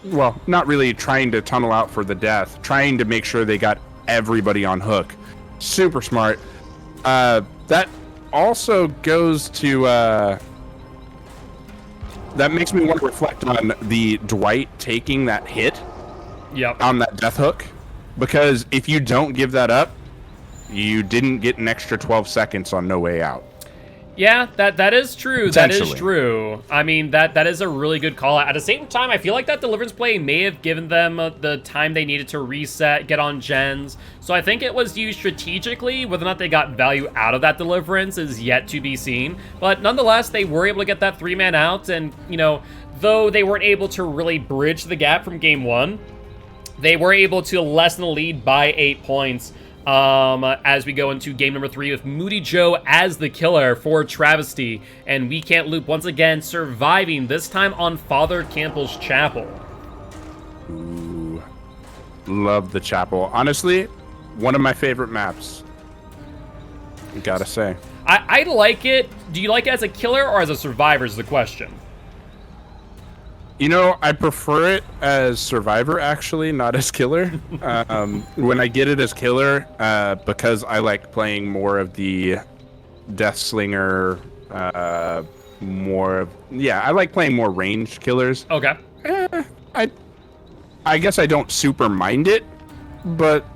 Well, not really trying to tunnel out for the death, trying to make sure they got everybody on hook. Super smart. That also goes to that makes me want to reflect on the Dwight taking that hit on that death hook, because if you don't give that up, you didn't get an extra 12 seconds on No Way Out. Yeah, that is true. That is true. I mean, that is a really good call. At the same time, I feel like that Deliverance play may have given them the time they needed to reset, get on gens. So I think it was used strategically. Whether or not they got value out of that Deliverance is yet to be seen. But nonetheless, they were able to get that 3-man out. And, you know, though they weren't able to really bridge the gap from game 1, they were able to lessen the lead by 8 points. As we go into game number 3 with Moody Joe as the killer for Travesty, and Weekend Loop once again surviving, this time on Father Campbell's Chapel. Ooh, love the chapel. Honestly, one of my favorite maps. Gotta say. I like it. Do you like it as a killer or as a survivor is the question. You know, I prefer it as survivor, actually, not as killer. When I get it as killer, because I like playing more of the Death Slinger, I like playing more ranged killers. Okay. I guess I don't super mind it, but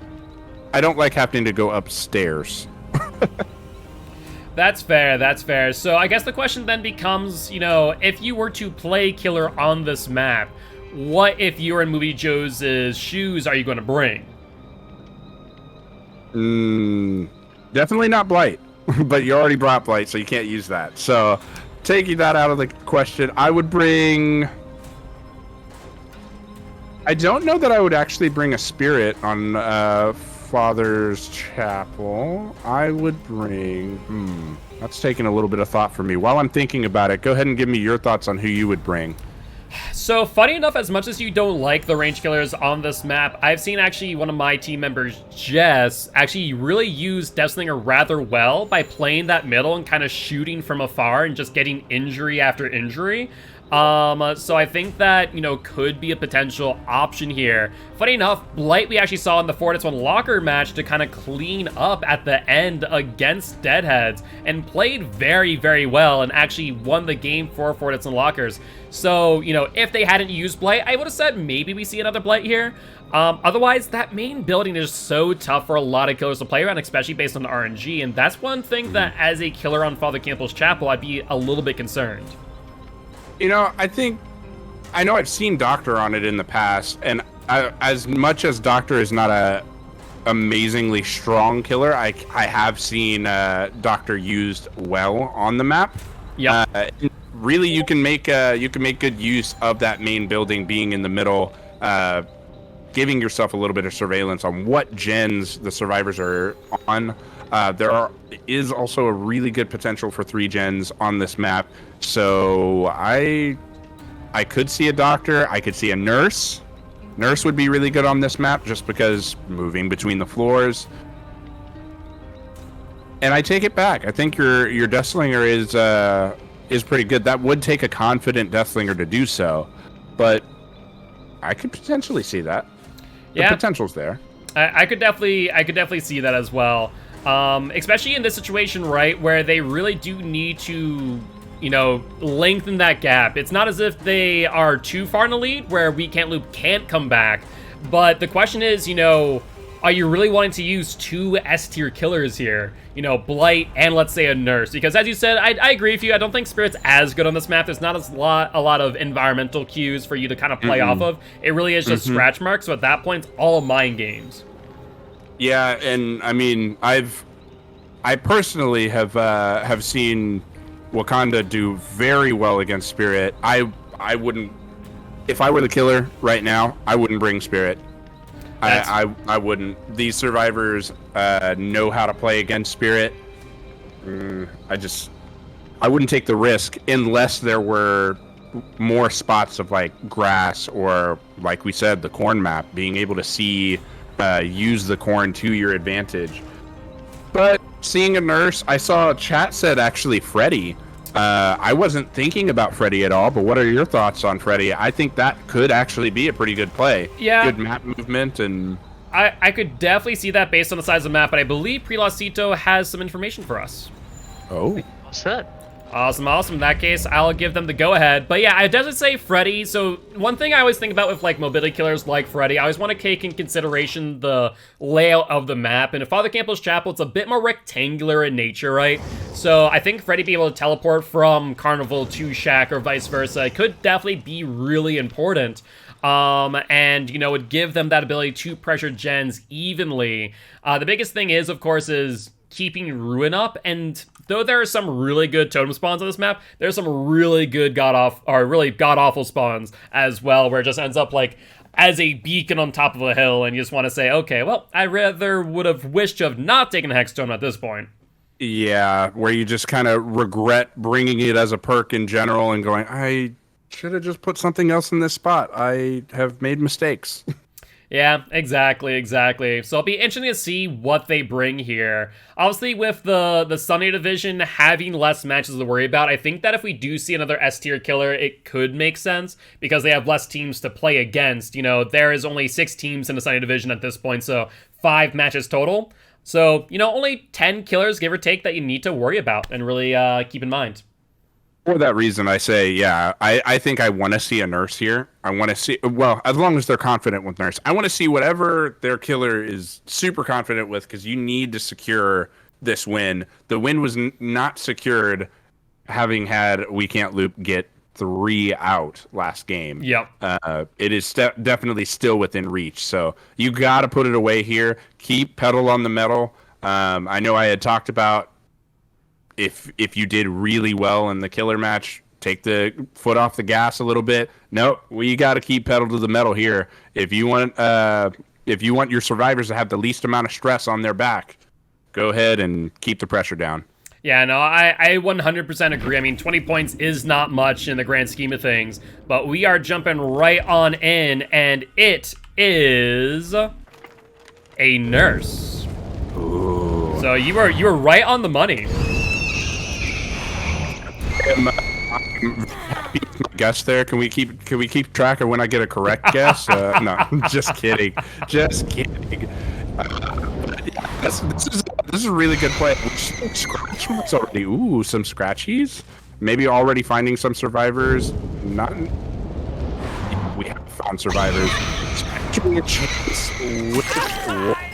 I don't like having to go upstairs. That's fair, that's fair. So I guess the question then becomes, you know, if you were to play killer on this map, what if you're in Movie Joe's shoes are you going to bring? Definitely not Blight, but you already brought Blight, so you can't use that. So taking that out of the question, I would bring... I don't know that I would actually bring a Spirit on Father's Chapel. I would bring... That's taking a little bit of thought for me. While I'm thinking about it, go ahead and give me your thoughts on who you would bring. So, funny enough, as much as you don't like the range killers on this map, I've seen actually one of my team members, Jess, actually really use Deathslinger rather well by playing that middle and kind of shooting from afar and just getting injury after injury. So I think that, could be a potential option here. Funny enough, Blight we actually saw in the 4-1 locker match to kind of clean up at the end against Deadheads and played very, very well and actually won the game for 4-1 lockers. So, if they hadn't used Blight, I would have said maybe we see another Blight here. Otherwise, that main building is so tough for a lot of killers to play around, especially based on the RNG, and that's one thing that as a killer on Father Campbell's Chapel, I'd be a little bit concerned. I know I've seen Doctor on it in the past, and as much as Doctor is not a amazingly strong killer, I have seen Doctor used well on the map. Yeah. Really, you can make good use of that main building being in the middle, giving yourself a little bit of surveillance on what gens the survivors are on. There is also a really good potential for 3 gens on this map. So I could see a doctor. I could see a nurse. Nurse would be really good on this map just because moving between the floors. And I take it back. I think your Deathslinger is pretty good. That would take a confident Deathslinger to do so, but I could potentially see that. The potential's there. I could definitely see that as well. Especially in this situation, right, where they really do need to, lengthen that gap. It's not as if they are too far in the lead where We Can't Loop can't come back. But the question is, are you really wanting to use 2 S-tier killers here? Blight and let's say a nurse. Because as you said, I agree with you. I don't think Spirit's as good on this map. There's not a lot of environmental cues for you to kind of play off of. It really is just scratch marks. So at that point, it's all mind games. Yeah, and I mean, I personally have seen Wakanda do very well against Spirit. I wouldn't, if I were the killer right now, I wouldn't bring Spirit. I wouldn't. These survivors know how to play against Spirit. I wouldn't take the risk unless there were more spots of like grass or, like we said, the corn map, being able to see. Use the corn to your advantage. But seeing a nurse, I saw chat said actually Freddy. I wasn't thinking about Freddy at all, but what are your thoughts on Freddy? I think that could actually be a pretty good play. Yeah. Good map movement, and I could definitely see that based on the size of the map, but I believe Prelosito has some information for us. Oh. All set. Awesome. In that case, I'll give them the go-ahead. But yeah, I definitely say Freddy. So one thing I always think about with like mobility killers like Freddy, I always want to take in consideration the layout of the map. And in Father Campbell's Chapel, it's a bit more rectangular in nature, right? So I think Freddy being able to teleport from Carnival to Shack or vice versa could definitely be really important. And, would give them that ability to pressure gens evenly. The biggest thing is, of course, is keeping Ruin up, and though there are some really good totem spawns on this map, there's some really good god-awful spawns as well, where it just ends up like as a beacon on top of a hill, and you just want to say, okay, well, I rather would have wished to have not taken a Hex Totem at this point. Yeah, where you just kind of regret bringing it as a perk in general and going, I should have just put something else in this spot. I have made mistakes. Yeah, exactly. So it'll be interesting to see what they bring here. Obviously, with the Sunday Division having less matches to worry about, I think that if we do see another S-tier killer, it could make sense because they have less teams to play against. There is only 6 teams in the Sunday Division at this point, so 5 matches total. So, only 10 killers, give or take, that you need to worry about and really keep in mind. For that reason, I say, yeah, I think I want to see a nurse here. I want to see, well, as long as they're confident with nurse. I want to see whatever their killer is super confident with, because you need to secure this win. The win was not secured having had We Can't Loop get 3 out last game. Yep. It is definitely still within reach. So you got to put it away here. Keep pedal on the metal. I know I had talked about if you did really well in the killer match, take the foot off the gas a little bit. No, we got to keep pedal to the metal here. If you want your survivors to have the least amount of stress on their back, go ahead and keep the pressure down. Yeah, no, I 100% agree. I mean, 20 points is not much in the grand scheme of things, but we are jumping right on in, and it is a nurse. Ooh. So you were right on the money. I'm happy with my guess there? Can we keep track of when I get a correct guess? No, just kidding. Just kidding. This is a really good play. Scratch marks already. Ooh, some scratchies. Maybe already finding some survivors. Not. We have found survivors.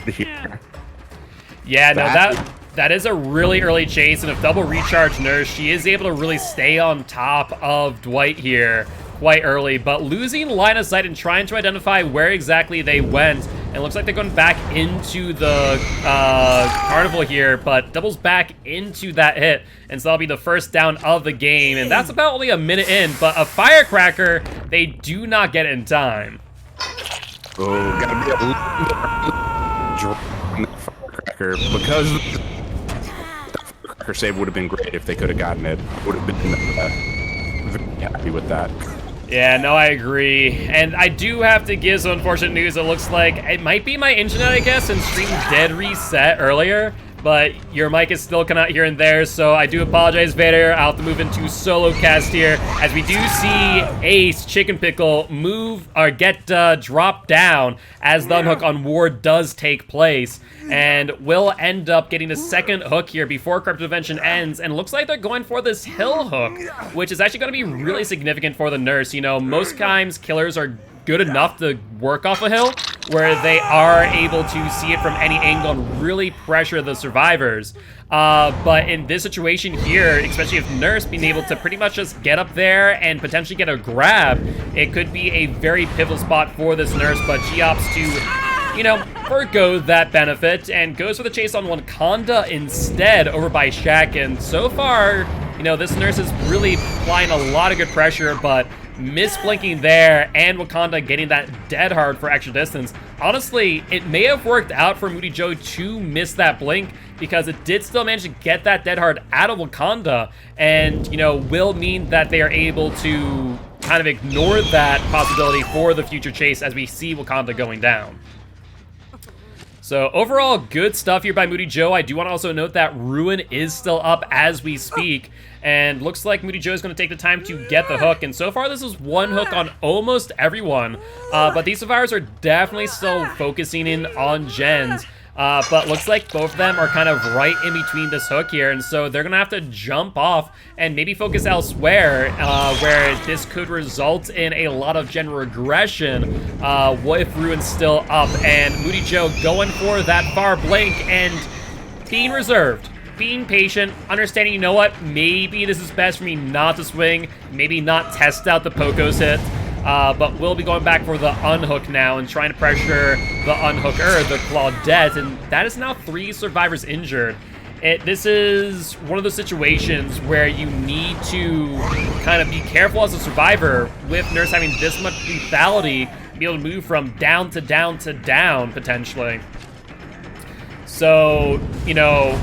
Here. Yeah, no, that is a really early chase, and if double recharge nurse, she is able to really stay on top of Dwight here quite early, but losing line of sight and trying to identify where exactly they went. And it looks like they're going back into the carnival here, but doubles back into that hit, and so that'll be the first down of the game, and that's about only a minute in, but a firecracker, they do not get it in time. Oh, gotta be a little firecracker, because the firecracker save would have been great if they could have gotten it. Would have been very happy with that. Yeah, no, I agree. And I do have to give some unfortunate news. It looks like it might be my internet, I guess, and stream did reset earlier, but your mic is still coming out here and there, so I do apologize, Vader. I'll have to move into solo cast here, as we do see Ace Chicken Pickle move or get dropped down as the unhook on Ward does take place, and will end up getting the second hook here before Cryptovention ends, and looks like they're going for this hill hook, which is actually going to be really significant for the nurse. You know, most times killers are good enough to work off a hill where they are able to see it from any angle and really pressure the survivors. But in this situation here, especially if Nurse being able to pretty much just get up there and potentially get a grab, it could be a very pivotal spot for this Nurse, but she opts to, you know, forgo that benefit and goes for the chase on Wakanda instead over by Shaq. And so far, you know, this Nurse is really applying a lot of good pressure, but misblinking there, and Wakanda getting that dead hard for extra distance. Honestly, it may have worked out for Moody Joe to miss that blink, because it did still manage to get that dead hard out of Wakanda, and, you know, will mean that they are able to kind of ignore that possibility for the future chase as we see Wakanda going down. So overall, good stuff here by Moody Joe. I do want to also note that Ruin is still up as we speak, and looks like Moody Joe is going to take the time to get the hook. And so far, this is one hook on almost everyone, but these survivors are definitely still focusing in on gens. But looks like both of them are kind of right in between this hook here, and so they're gonna have to jump off and maybe focus elsewhere, where this could result in a lot of gen regression. What if Ruin's still up, and Moody Joe going for that far blink and being reserved, being patient, understanding, you know what, maybe this is best for me not to swing, maybe not test out the Poco's hit. But we'll be going back for the unhook now and trying to pressure the unhooker, the Claudette, and that is now 3 survivors injured. This is one of those situations where you need to kind of be careful as a survivor with Nurse having this much lethality, be able to move from down to down to down, potentially. So, you know,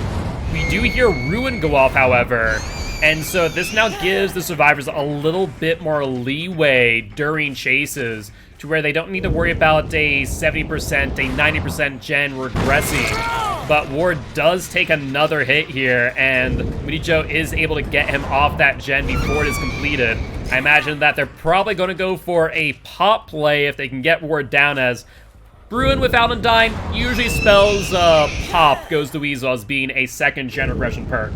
we do hear Ruin go off, however, and so this now gives the survivors a little bit more leeway during chases to where they don't need to worry about a 70%, a 90% gen regressing. But Ward does take another hit here, and Moody Joe is able to get him off that gen before it is completed. I imagine that they're probably going to go for a pop play if they can get Ward down, as Ruin without Undyne usually spells pop goes to Weasel as being a second gen regression perk.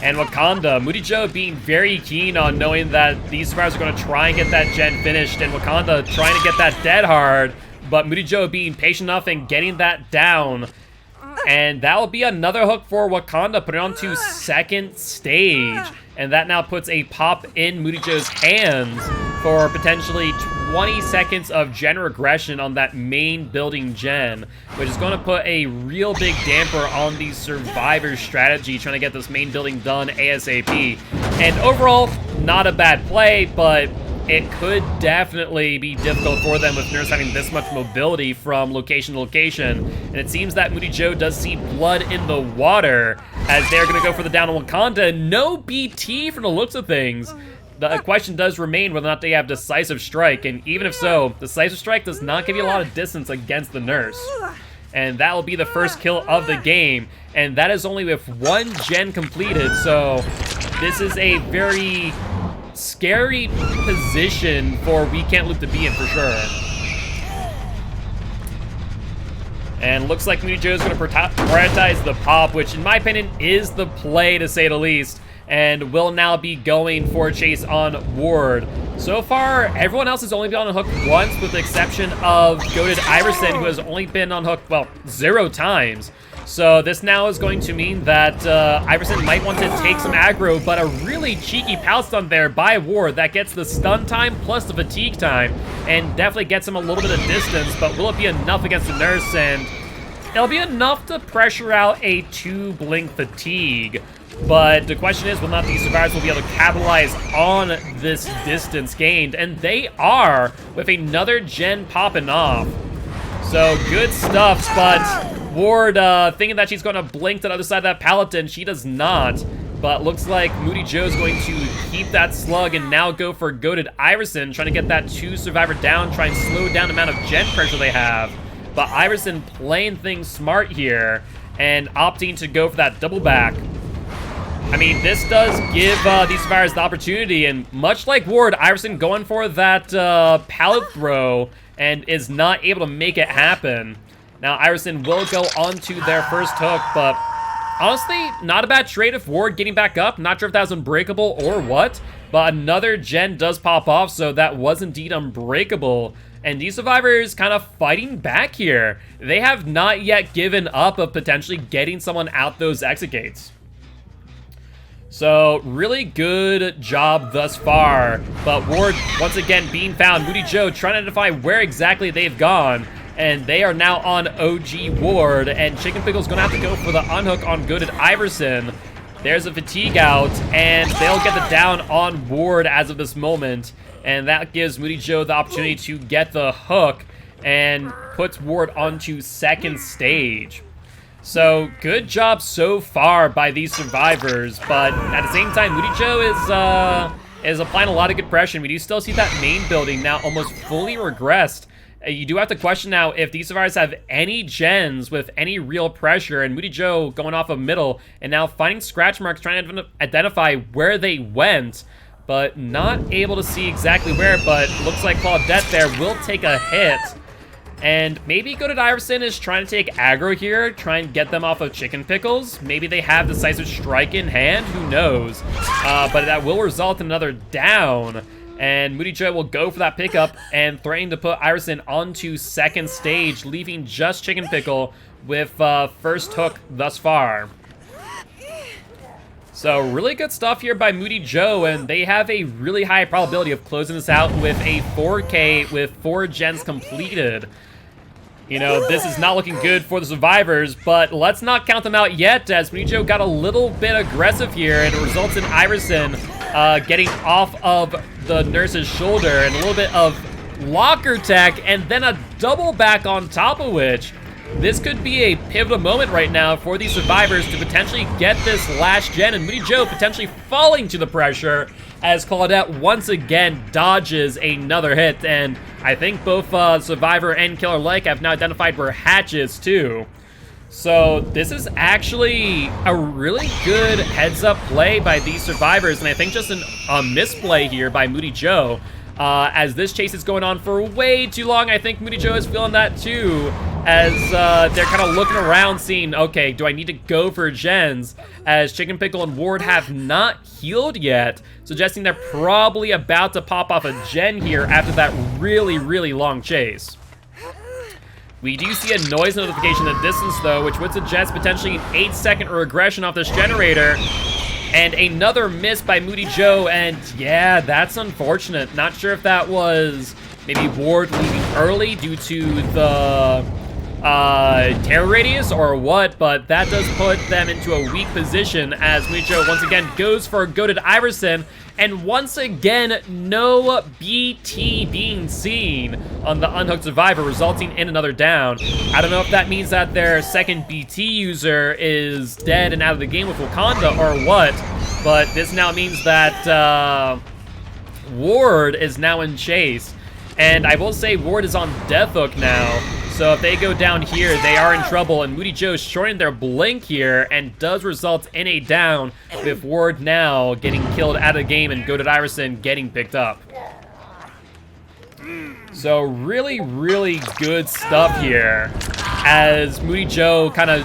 And Wakanda, Moody Joe being very keen on knowing that these survivors are going to try and get that gen finished, and Wakanda trying to get that dead hard, but Moody Joe being patient enough and getting that down. And that will be another hook for Wakanda, put it on to second stage. And that now puts a pop in Moody Joe's hands for potentially 20 seconds of gen regression on that main building gen, which is going to put a real big damper on the survivor strategy, trying to get this main building done ASAP. And overall, not a bad play, but it could definitely be difficult for them with Nurse having this much mobility from location to location. And it seems that Moody Joe does see blood in the water as they're going to go for the down on Wakanda. No BT from the looks of things. The question does remain whether or not they have Decisive Strike, and even if so, Decisive Strike does not give you a lot of distance against the Nurse. And that will be the first kill of the game, and that is only with 1 gen completed, so this is a very scary position for We Can't Loop to be in for sure. And looks like Moody Joe's going to prioritize the pop, which in my opinion is the play to say the least, and will now be going for a chase on Ward. So far, everyone else has only been on hook once, with the exception of Goated Iverson, who has only been on hook, well, 0 times. So this now is going to mean that Iverson might want to take some aggro, but a really cheeky pout stun there by Ward that gets the stun time plus the fatigue time, and definitely gets him a little bit of distance, but will it be enough against the Nurse? And it'll be enough to pressure out a 2-blink fatigue. But the question is, will not these survivors will be able to capitalize on this distance gained? And they are, with another gen popping off. So good stuff, but Ward thinking that she's going to blink to the other side of that Paladin. She does not. But looks like Moody Joe's going to keep that slug and now go for Goated Iverson, trying to get that 2 survivor down, try and slow down the amount of gen pressure they have. But Iverson playing things smart here and opting to go for that double back. I mean, this does give these survivors the opportunity, and much like Ward, Iverson going for that pallet throw and is not able to make it happen. Now, Iverson will go onto their first hook, but honestly, not a bad trade of Ward getting back up. Not sure if that was unbreakable or what, but another gen does pop off, so that was indeed unbreakable. And these survivors kind of fighting back here. They have not yet given up of potentially getting someone out those exit gates. So, really good job thus far. But Ward, once again, being found. Moody Joe trying to identify where exactly they've gone. And they are now on OG Ward. And Chicken Pickle's going to have to go for the unhook on Goated Iverson. There's a fatigue out. And they'll get the down on Ward as of this moment. And that gives Moody Joe the opportunity to get the hook. And puts Ward onto second stage. So, good job so far by these survivors, but at the same time, Moody Joe is applying a lot of good pressure. We do still see that main building now almost fully regressed. You do have to question now if these survivors have any gens with any real pressure, and Moody Joe going off of middle, and now finding scratch marks, trying to identify where they went, but not able to see exactly where, but looks like Claw of Death there will take a hit. And maybe Goated Iverson is trying to take aggro here, try and get them off of Chicken Pickles. Maybe they have Decisive Strike in hand, who knows. But that will result in another down. And Moody Joe will go for that pickup and threatening to put Iverson onto second stage, leaving just Chicken Pickle with first hook thus far. So really good stuff here by Moody Joe, and they have a really high probability of closing this out with a 4K with 4 gens completed. You know, this is not looking good for the survivors, but let's not count them out yet, as Moody Joe got a little bit aggressive here, and it results in Iverson getting off of the Nurse's shoulder, and a little bit of locker tech, and then a double back on top of which. This could be a pivotal moment right now for these survivors to potentially get this last gen, and Moody Joe potentially falling to the pressure as Claudette once again dodges another hit. And I think both survivor and killer alike have now identified where Hatch is too. So this is actually a really good heads-up play by these survivors, and I think just a misplay here by Moody Joe. As this chase is going on for way too long, I think Moody Joe is feeling that too, as they're kind of looking around seeing, okay, do I need to go for gens, as Chicken Pickle and Ward have not healed yet, suggesting they're probably about to pop off a gen here after that really, really long chase. We do see a noise notification in the distance though, which would suggest potentially an 8-second regression off this generator. And another miss by Moody Joe, and yeah, that's unfortunate. Not sure if that was maybe Ward leaving early due to the terror radius or what, but that does put them into a weak position as Moody Joe once again goes for Goated Iverson, and once again, no BT being seen on the unhooked survivor, resulting in another down. I don't know if that means that their second BT user is dead and out of the game with Wakanda or what, but this now means that Ward is now in chase. And I will say Ward is on death hook now, so So if they go down here, they are in trouble, and Moody Joe shorting their blink here and does result in a down, with Ward now getting killed out of the game and Goated Iverson getting picked up. So really, really good stuff here as Moody Joe kind of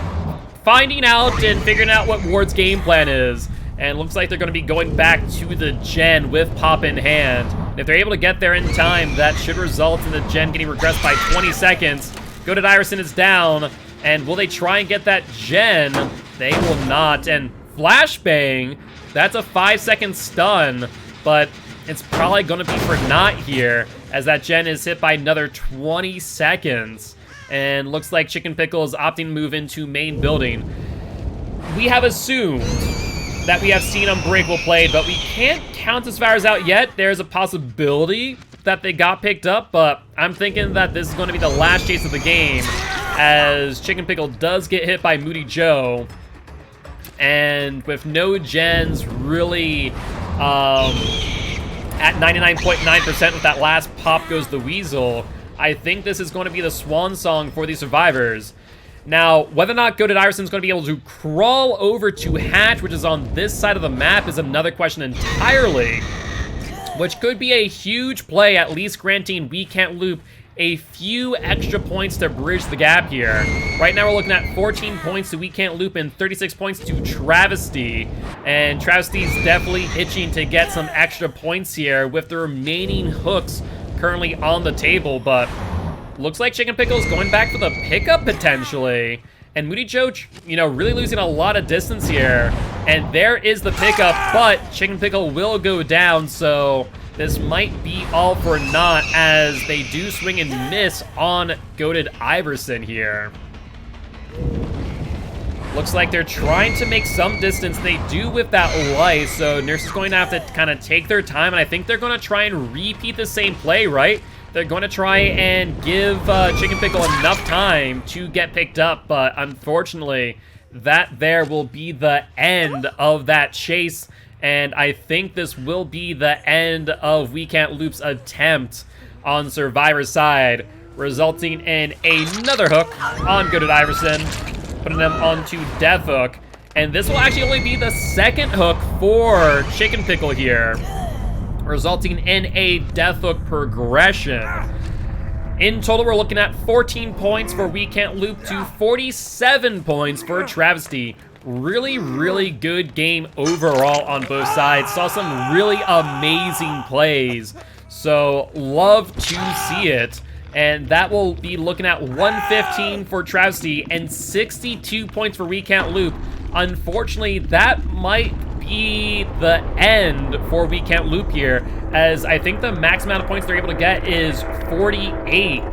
finding out and figuring out what Ward's game plan is. And looks like they're going to be going back to the gen with Pop in hand. And if they're able to get there in time, that should result in the gen getting regressed by 20 seconds. Goated Iverson is down. And will they try and get that gen? They will not. And Flashbang, that's a 5-second stun. But it's probably going to be for naught here, as that gen is hit by another 20 seconds. And looks like Chicken Pickle is opting to move into main building. We have assumed that we have seen Unbreakable played, but we can't count this virus out yet. There's a possibility that they got picked up, but I'm thinking that this is going to be the last chase of the game, as Chicken Pickle does get hit by Moody Joe. And with no gens really at 99.9% with that last pop goes the Weasel, I think this is going to be the swan song for these survivors. Now, whether or not Goated Iverson's going to be able to crawl over to Hatch, which is on this side of the map, is another question entirely, which could be a huge play, at least granting We Can't Loop a few extra points to bridge the gap here. Right now, we're looking at 14 points to We Can't Loop and 36 points to Travesty. And Travesty's definitely itching to get some extra points here with the remaining hooks currently on the table, but looks like Chicken Pickle's going back for the pickup potentially. And Moody Joe, really losing a lot of distance here. And there is the pickup, but Chicken Pickle will go down, so this might be all for naught as they do swing and miss on Goated Iverson here. Looks like they're trying to make some distance. They do with that light, so Nurse is going to have to kind of take their time, and I think they're going to try and repeat the same play, right? They're going to try and give Chicken Pickle enough time to get picked up, but unfortunately, that there will be the end of that chase, and I think this will be the end of We Can't Loop's attempt on Survivor's side, resulting in another hook on Goated Iverson, putting them onto Death Hook, and this will actually only be the second hook for Chicken Pickle here, resulting in a Death Hook progression. In total, we're looking at 14 points for We Can't Loop to 47 points for Travesty. Really, really good game overall on both sides. Saw some really amazing plays, so love to see it. And that will be looking at 115 for Travesty and 62 points for We Can't Loop. Unfortunately, that might be the end for We Can't Loop here, as I think the max amount of points they're able to get is 48.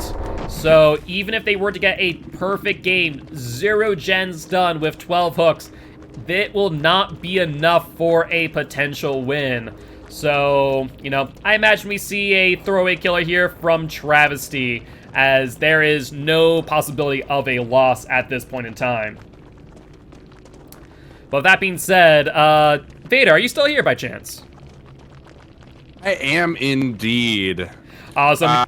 So even if they were to get a perfect game, 0 gens done with 12 hooks, that will not be enough for a potential win. So, I imagine we see a throwaway killer here from Travesty, as there is no possibility of a loss at this point in time. But with that being said, Vader, are you still here by chance? I am indeed. Awesome.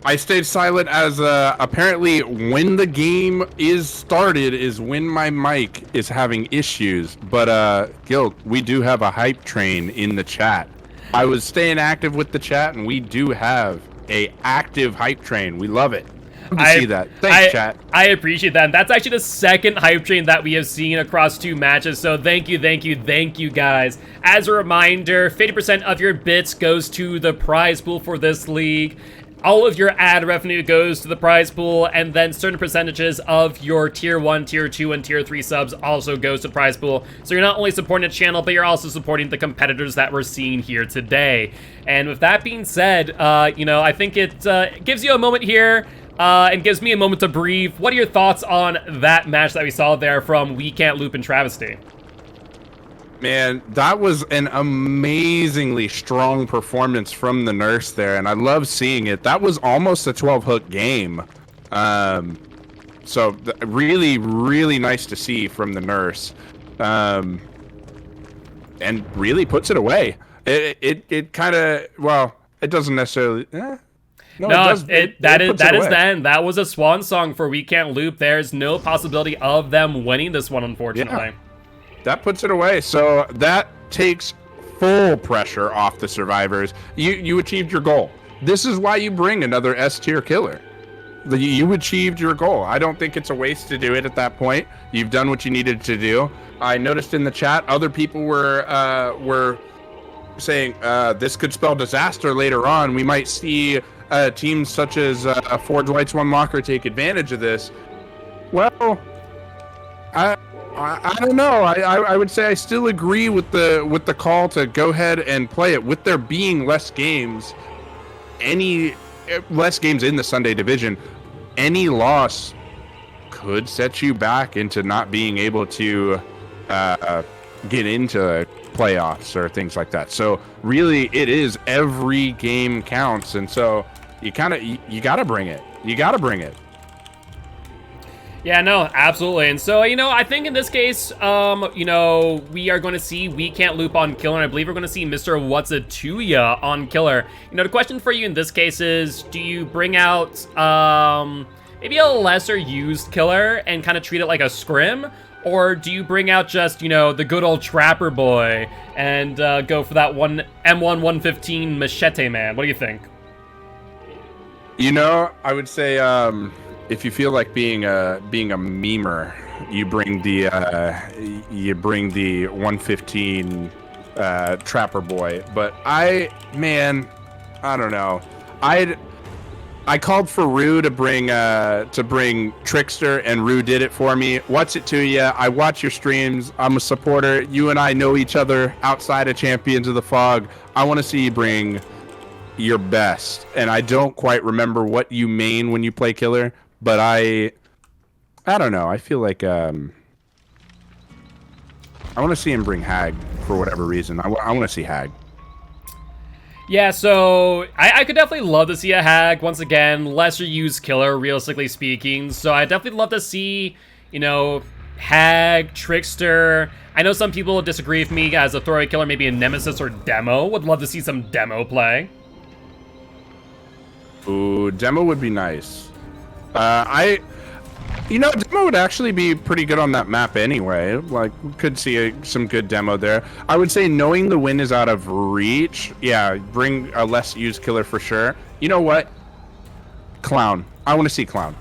I stayed silent as apparently when the game is started is when my mic is having issues. But Gil, we do have a hype train in the chat. I was staying active with the chat, and we do have a active hype train. We love it. Love to see that. Thanks, chat. I appreciate that. And that's actually the second hype train that we have seen across 2 matches. So thank you, guys. As a reminder, 50% of your bits goes to the prize pool for this league. All of your ad revenue goes to the prize pool, and then certain percentages of your tier 1, tier 2, and tier 3 subs also goes to the prize pool. So you're not only supporting the channel, but you're also supporting the competitors that we're seeing here today. And with that being said, I think it gives you a moment here, and gives me a moment to breathe. What are your thoughts on that match that we saw there from We Can't Loop and Travesty? Man, that was an amazingly strong performance from the Nurse there, and I love seeing it. That was almost a 12-hook game. So really, really nice to see from the Nurse. And really puts it away. It kind of, well, it doesn't necessarily... No, No, it that is puts it the away. end. That was a swan song for We Can't Loop. There's no possibility of them winning this one, unfortunately. That puts it away. So that takes full pressure off the survivors. You achieved your goal. This is why you bring another S tier killer. You achieved your goal. I don't think it's a waste to do it at that point. You've done what you needed to do. I noticed in the chat other people were saying this could spell disaster later on. We might see teams such as Forge White's One Locker take advantage of this. Well, I don't know. I would say I still agree with the call to go ahead and play it. With there being less games in the Sunday division, any loss could set you back into not being able to get into playoffs or things like that. So really, it is every game counts, and so you gotta bring it. You gotta bring it. Yeah, no, absolutely. And so, I think in this case, we are going to see We Can't Loop on Killer, and I believe we're going to see Mr. What's It To Ya on Killer. The question for you in this case is, do you bring out maybe a lesser used Killer and kind of treat it like a scrim? Or do you bring out just, the good old Trapper Boy and go for that one M1 115 Machete Man? What do you think? I would say if you feel like being a memer, you bring the 115 Trapper Boy. But I don't know. I called for Rue to bring Trickster, and Rue did it for me. What's it to ya? I watch your streams. I'm a supporter. You and I know each other outside of Champions of the Fog. I want to see you bring your best, and I don't quite remember what you main when you play Killer, but I don't know. I feel like I want to see him bring Hag for whatever reason. I want to see Hag. Yeah, so I could definitely love to see a Hag. Once again, lesser used Killer, realistically speaking. So I definitely love to see, Hag, Trickster. I know some people disagree with me as a throwaway killer, maybe a Nemesis or Demo. Would love to see some Demo play. Ooh, Demo would be nice. Demo would actually be pretty good on that map anyway. Like, we could see some good Demo there. I would say knowing the win is out of reach, yeah, bring a less used killer for sure. You know what? Clown. I want to see Clown.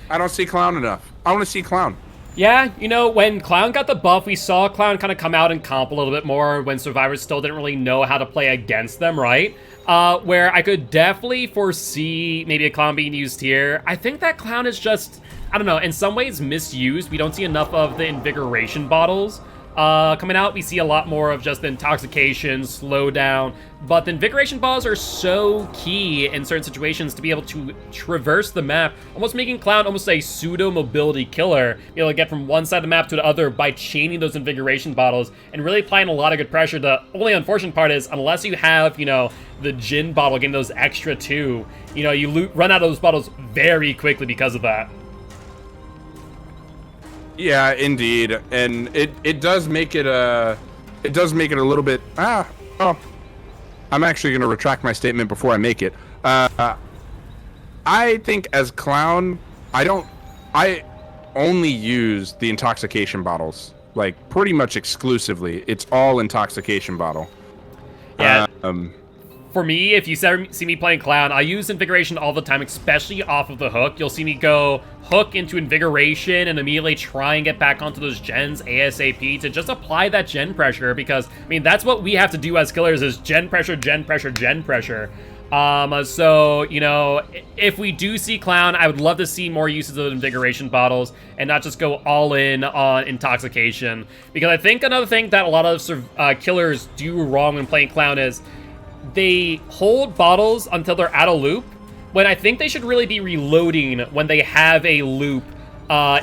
I don't see Clown enough. I want to see Clown. Yeah, when Clown got the buff, we saw Clown kind of come out and comp a little bit more when survivors still didn't really know how to play against them, right? Where I could definitely foresee maybe a Clown being used here. I think that Clown is just, I don't know, in some ways misused. We don't see enough of the Invigoration bottles coming out. We see a lot more of just the Intoxication, Slowdown, but the Invigoration bottles are so key in certain situations to be able to traverse the map, almost making Clown almost a pseudo-mobility killer, be able to get from one side of the map to the other by chaining those Invigoration bottles and really applying a lot of good pressure. The only unfortunate part is, unless you have, the Gin bottle, getting those extra two, you run out of those bottles very quickly because of that. Yeah, indeed, and it does make it a little bit. I'm actually going to retract my statement before I make it. I think as Clown, I only use the Intoxication bottles, like pretty much exclusively. It's all Intoxication bottle. Yeah. For me, if you see me playing Clown, I use Invigoration all the time, especially off of the hook. You'll see me go hook into Invigoration and immediately try and get back onto those gens ASAP to just apply that gen pressure, because, that's what we have to do as killers, is gen pressure, gen pressure, gen pressure. So, if we do see Clown, I would love to see more uses of Invigoration bottles and not just go all in on Intoxication. Because I think another thing that a lot of killers do wrong when playing Clown is they hold bottles until they're out of loop, when I think they should really be reloading when they have a loop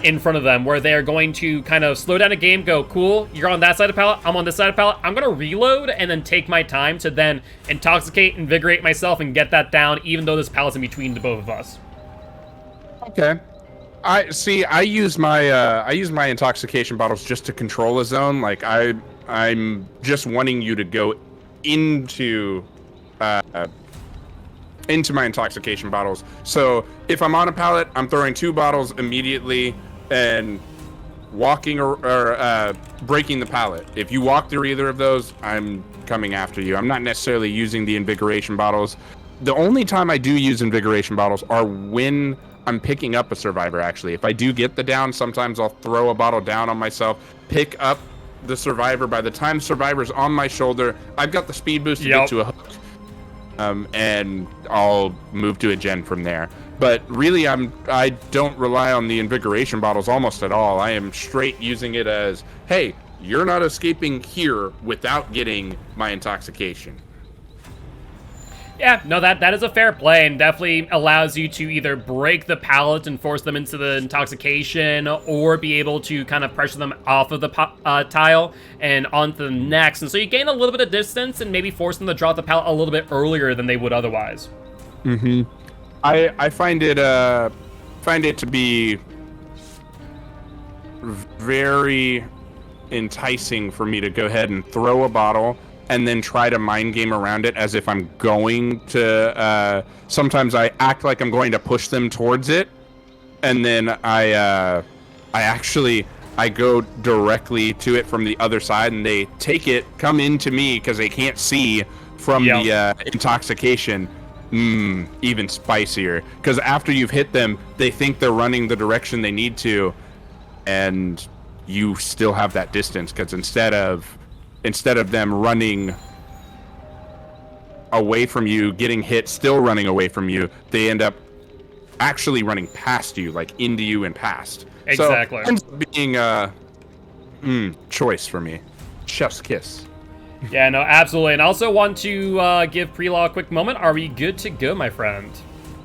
in front of them, where they're going to kind of slow down a game, go, cool, you're on that side of pallet, I'm on this side of pallet, I'm going to reload and then take my time to then intoxicate, invigorate myself, and get that down, even though this pallet's in between the both of us. Okay. I use my Intoxication bottles just to control a zone. Like, I'm just wanting you to go into into my intoxication bottles. So if I'm on a pallet, I'm throwing 2 bottles immediately and walking or breaking the pallet. If you walk through either of those, I'm coming after you. I'm not necessarily using the invigoration bottles. The only time I do use invigoration bottles are when I'm picking up a survivor, actually. If I do get the down, sometimes I'll throw a bottle down on myself, pick up the survivor. By the time survivor's on my shoulder, I've got the speed boost to get to a hook. And I'll move to a gen from there. But really, I don't rely on the invigoration bottles almost at all. I am straight using it as, hey, you're not escaping here without getting my intoxication. Yeah, no, that is a fair play, and definitely allows you to either break the pallet and force them into the intoxication, or be able to kind of pressure them off of the tile and onto the next. And so you gain a little bit of distance and maybe force them to drop the pallet a little bit earlier than they would otherwise. Mm-hmm. I find it to be very enticing for me to go ahead and throw a bottle and then try to mind game around it as if I'm going to, sometimes I act like I'm going to push them towards it, and then I go directly to it from the other side, and they take it, come into me because they can't see from the intoxication. Even spicier, because after you've hit them, they think they're running the direction they need to, and you still have that distance, because instead of them running away from you, getting hit, still running away from you, they end up actually running past you, like into you and past. Exactly. So it ends up being a choice for me. Chef's kiss. Yeah, no, absolutely. And I also want to give Prelaw a quick moment. Are we good to go, my friend?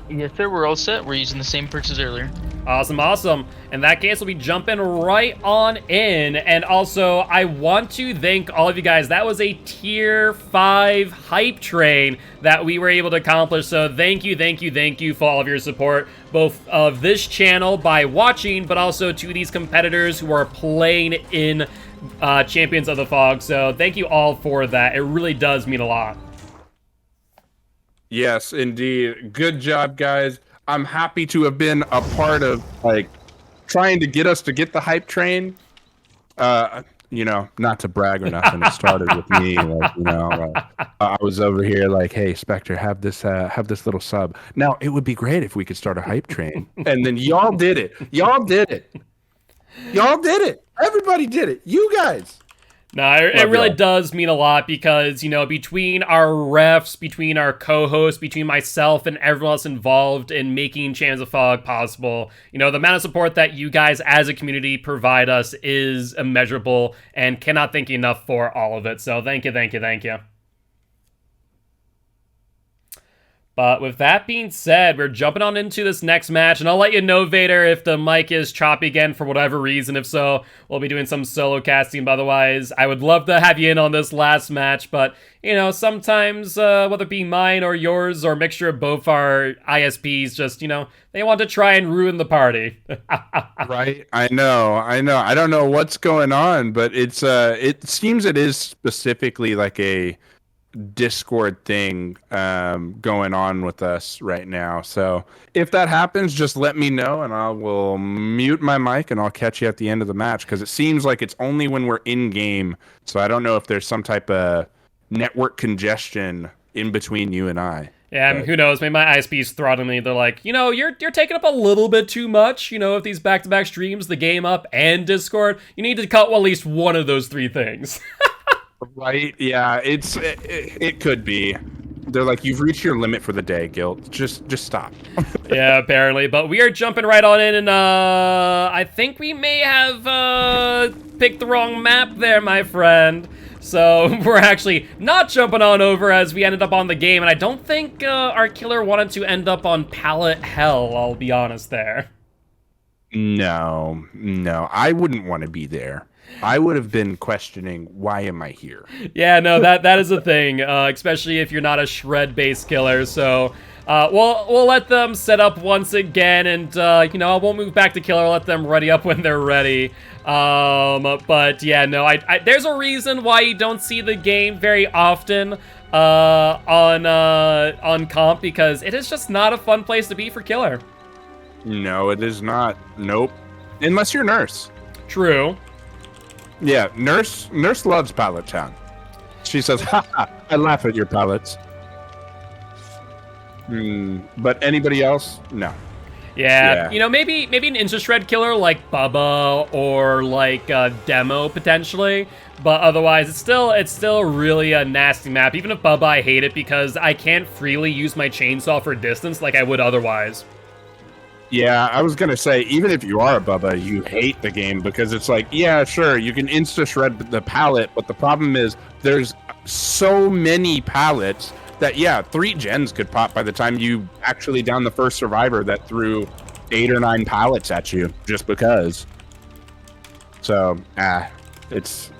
Yes, sir. We're all set. We're using the same perks as earlier. Awesome, awesome. In that case, we'll be jumping right on in. And also, I want to thank all of you guys. That was a tier 5 hype train that we were able to accomplish. So thank you for all of your support, both of this channel by watching, but also to these competitors who are playing in Champions of the Fog. So thank you all for that. It really does mean a lot. Yes, indeed. Good job, guys. I'm happy to have been a part of, like, trying to get us to get the hype train. You know, not to brag or nothing. It started with me, like, you know, I was over here like, hey, Spectre, have this little sub. Now, it would be great if we could start a hype train. And then y'all did it. Y'all did it. Y'all did it. Everybody did it. You guys. No, it really does mean a lot because, you know, between our refs, between our co-hosts, between myself and everyone else involved in making Champions of Fog possible, you know, the amount of support that you guys as a community provide us is immeasurable, and cannot thank you enough for all of it. So thank you. But with that being said, we're jumping on into this next match, and I'll let you know, Vader, if the mic is choppy again for whatever reason. If so, we'll be doing some solo casting. But otherwise, I would love to have you in on this last match, but, you know, sometimes, whether it be mine or yours or a mixture of both our ISPs, just, you know, they want to try and ruin the party. Right? I know. I don't know what's going on, but it seems it is specifically like a Discord thing going on with us right now. So if that happens, just let me know and I will mute my mic and I'll catch you at the end of the match, because it seems like it's only when we're in game. So I don't know if there's some type of network congestion in between you and I. Yeah, but who knows? Maybe my ISP's throttling me. They're like, you know, you're taking up a little bit too much. You know, if these back-to-back streams, the game up and Discord, you need to cut at least one of those 3 things. Right? Yeah, it could be. They're like, you've reached your limit for the day, Guilt. Just stop. Yeah, apparently. But we are jumping right on in, and I think we may have picked the wrong map there, my friend. So we're actually not jumping on over as we ended up on the game, and I don't think our killer wanted to end up on Pallet Hell, I'll be honest there. No, I wouldn't want to be there. I would have been questioning, why am I here? Yeah, no, that is a thing, especially if you're not a shred-based killer. So We'll let them set up once again, and you know, I won't move back to killer. I'll let them ready up when they're ready. But yeah, no, there's a reason why you don't see the game very often on comp, because it is just not a fun place to be for killer. No, it is not. Nope. Unless you're Nurse. True. Yeah, Nurse loves Pallet Town. She says, "Ha, I laugh at your pallets." But anybody else? No. Yeah, you know, maybe an insta-shred killer like Bubba or like Demo potentially, but otherwise it's still really a nasty map. Even if Bubba, I hate it because I can't freely use my chainsaw for distance like I would otherwise. Yeah, I was gonna say, even if you are a Bubba, you hate the game because it's like, yeah, sure, you can insta-shred the pallet, but the problem is there's so many pallets that, yeah, 3 gens could pop by the time you actually down the first survivor that threw 8 or 9 pallets at you just because. So, that's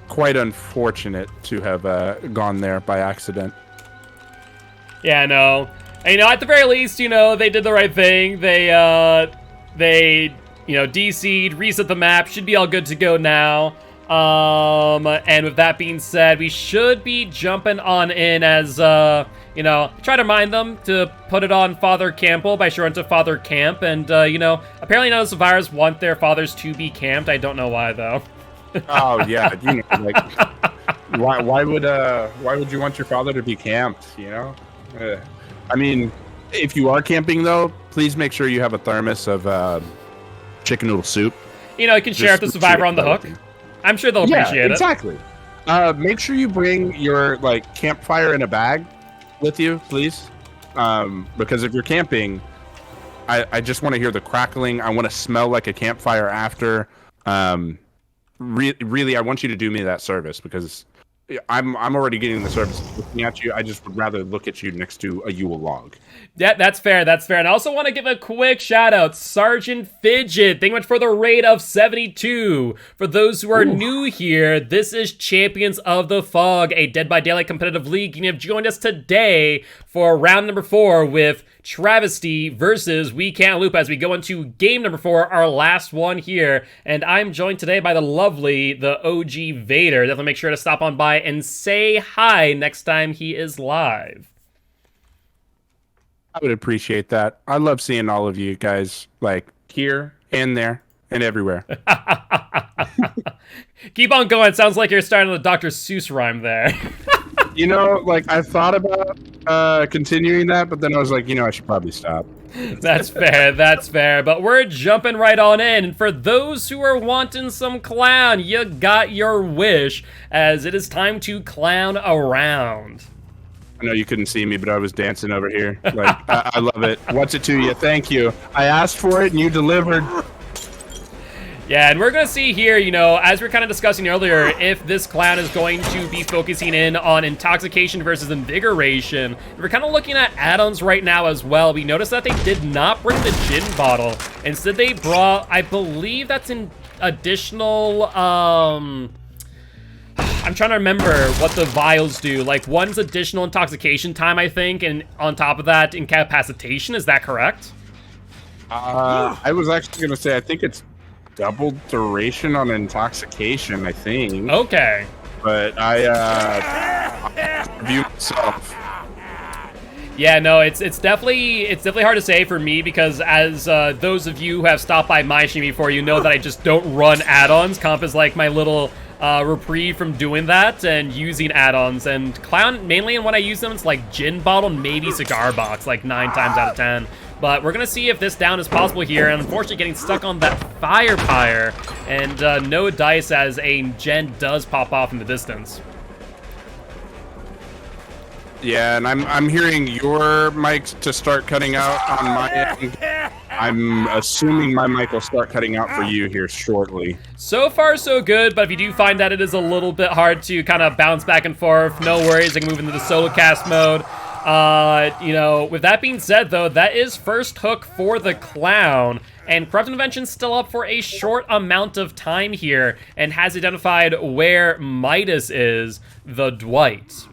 quite unfortunate to have gone there by accident. Yeah, no. And, you know, at the very least, you know, they did the right thing. They you know, DC'd, reset the map, should be all good to go now. And with that being said, we should be jumping on in as, you know, try to remind them to put it on Father Campbell by sure into Father Camp. And, you know, apparently none of the survivors want their fathers to be camped. I don't know why, though. Oh, yeah, you know, like, why would you want your father to be camped, you know? I mean, if you are camping, though, please make sure you have a thermos of chicken noodle soup. You know, you can share with the survivor on the hook. I'm sure they'll appreciate it. Exactly. Make sure you bring your like campfire in a bag with you, please. Because if you're camping, I just want to hear the crackling. I want to smell like a campfire after. Really, I want you to do me that service because I'm already getting the service looking at you. I just would rather look at you next to a Yule log. Yeah, that's fair. That's fair. And I also want to give a quick shout out, Sergeant Fidget. Thank you much for the raid of 72. For those who are new here, this is Champions of the Fog, a Dead by Daylight competitive league. You have joined us today for round number 4 with Travesty versus We Can't Loop as we go into game number 4, our last one here. And I'm joined today by the lovely, the OG Vader. Definitely make sure to stop on by and say hi next time he is live. I would appreciate that. I love seeing all of you guys, like, here and there and everywhere. Keep on going. Sounds like you're starting the Dr. Seuss rhyme there. You know, like, I thought about continuing that, but then I was like, you know, I should probably stop. That's fair, that's fair. But we're jumping right on in. And for those who are wanting some clown, you got your wish, as it is time to clown around. I know you couldn't see me, but I was dancing over here. Like, I love it. What's it to you? Thank you. I asked for it, and you delivered. Yeah, and we're going to see here, you know, as we were kind of discussing earlier, if this clown is going to be focusing in on intoxication versus invigoration. We're kind of looking at add-ons right now as well. We noticed that they did not bring the gin bottle. Instead, they brought, I believe that's an additional, I'm trying to remember what the vials do. Like, one's additional intoxication time, I think, and on top of that, incapacitation. Is that correct? I was actually going to say, I think it's double duration on intoxication, I think. Okay. But I view myself. Yeah, no, it's definitely hard to say for me because as those of you who have stopped by my stream before, you know that I just don't run add-ons. Comp is like my little reprieve from doing that and using add-ons. And Clown, mainly when I use them, it's like Gin Bottle, maybe Cigar Box, like 9 times out of 10. But we're going to see if this down is possible here, and unfortunately getting stuck on that Fire Pyre, and no dice as a gen does pop off in the distance. Yeah, and I'm hearing your mic to start cutting out on my end. I'm assuming my mic will start cutting out for you here shortly. So far, so good, but if you do find that it is a little bit hard to kind of bounce back and forth, no worries, I can move into the solo cast mode. You know, with that being said, though, that is first hook for the Clown, and Corrupt Invention's still up for a short amount of time here, and has identified where Midas is, the Dwight.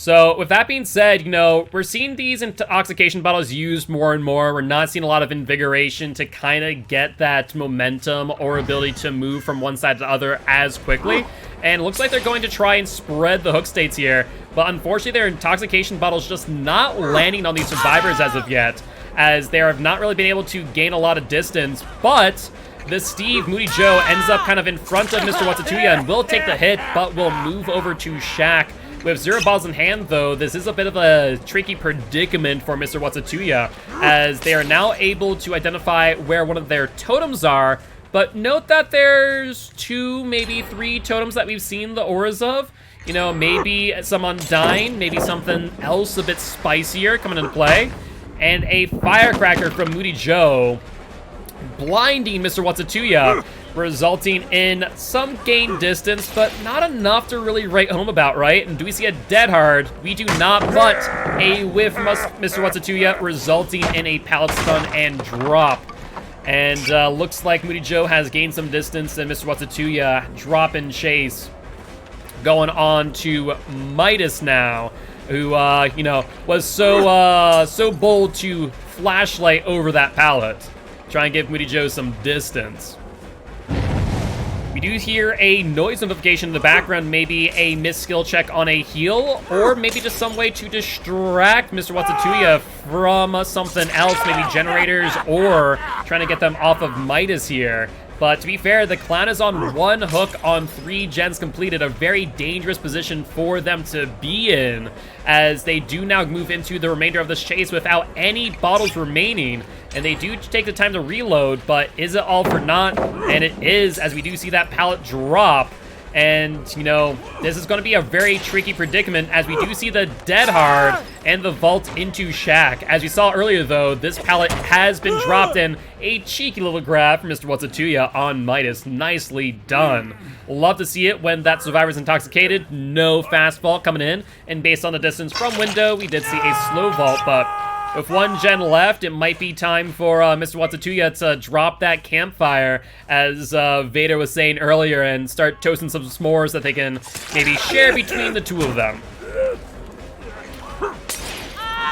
So with that being said, you know, we're seeing these intoxication bottles used more and more. We're not seeing a lot of invigoration to kind of get that momentum or ability to move from one side to the other as quickly. And it looks like they're going to try and spread the hook states here. But unfortunately, their intoxication bottles just not landing on these survivors as of yet, as they have not really been able to gain a lot of distance. But the Steve, Moody Joe, ends up kind of in front of Mr. Watsatuya and will take the hit, but will move over to Shaq. With 0 balls in hand, though, this is a bit of a tricky predicament for Mr. Watsatuya, as they are now able to identify where one of their totems are. But note that there's 2, maybe 3 totems that we've seen the auras of. You know, maybe some Undying, maybe something else a bit spicier coming into play. And a Firecracker from Moody Joe, blinding Mr. Watsatuya, resulting in some gain distance, but not enough to really write home about, right? And do we see a dead hard? We do not, but a whiff from Mr. Watsatuya, resulting in a pallet stun and drop. And looks like Moody Joe has gained some distance, and Mr. Watsatuya drop and chase. Going on to Midas now, who, you know, was so bold to flashlight over that pallet. Try and give Moody Joe some distance. We do hear a noise notification in the background, maybe a missed skill check on a heal, or maybe just some way to distract Mr. Watsatuya from something else, maybe generators, or trying to get them off of Midas here. But to be fair, the Clown is on 1 hook on 3 gens completed, a very dangerous position for them to be in, as they do now move into the remainder of this chase without any bottles remaining. And they do take the time to reload, but is it all for naught? And it is, as we do see that pallet drop. And, you know, this is going to be a very tricky predicament, as we do see the dead hard and the vault into Shaq. As we saw earlier, though, this pallet has been dropped in. A cheeky little grab from Mr. Watsatuya on Midas. Nicely done. Love to see it when that survivor's intoxicated. No fast vault coming in. And based on the distance from window, we did see a slow vault, but with 1 gen left, it might be time for Mr. Watsatuya to drop that campfire, as Vader was saying earlier, and start toasting some s'mores that they can maybe share between the 2 of them.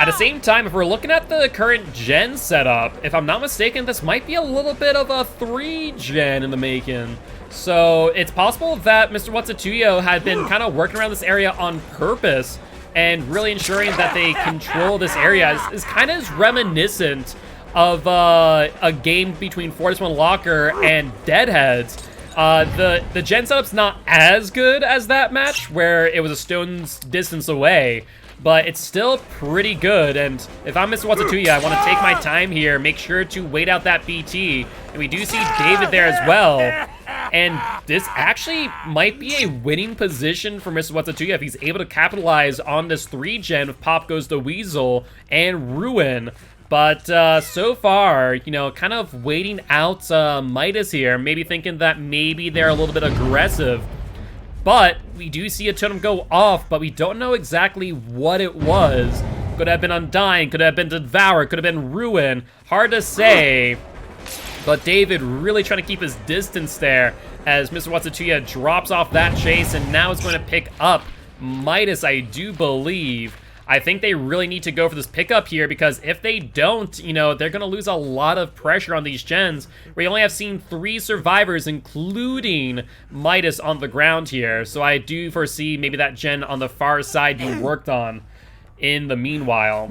At the same time, if we're looking at the current gen setup, if I'm not mistaken, this might be a little bit of a 3 gen in the making. So it's possible that Mr. Watsatuya had been kind of working around this area on purpose, and really ensuring that they control this area is kind of reminiscent of a game between Fortis 1 Locker and Deadheads. The gen setup's not as good as that match, where it was a stone's distance away, but it's still pretty good. And if I'm Mr. Watsatuya, I want to take my time here, make sure to wait out that BT. And we do see David there as well. And this actually might be a winning position for Mr. Watsatuya if he's able to capitalize on this 3 gen with Pop Goes the Weasel and Ruin. But so far, you know, kind of waiting out Midas here, maybe thinking that maybe they're a little bit aggressive. But we do see a totem go off, but we don't know exactly what it was. Could have been Undying, could have been Devour, could have been Ruin. Hard to say. But David really trying to keep his distance there, as Mr. Watsatuya drops off that chase, and now it's going to pick up Midas, I do believe. I think they really need to go for this pickup here, because if they don't, you know, they're going to lose a lot of pressure on these gens. We only have seen 3 survivors, including Midas, on the ground here. So I do foresee maybe that gen on the far side being worked on in the meanwhile.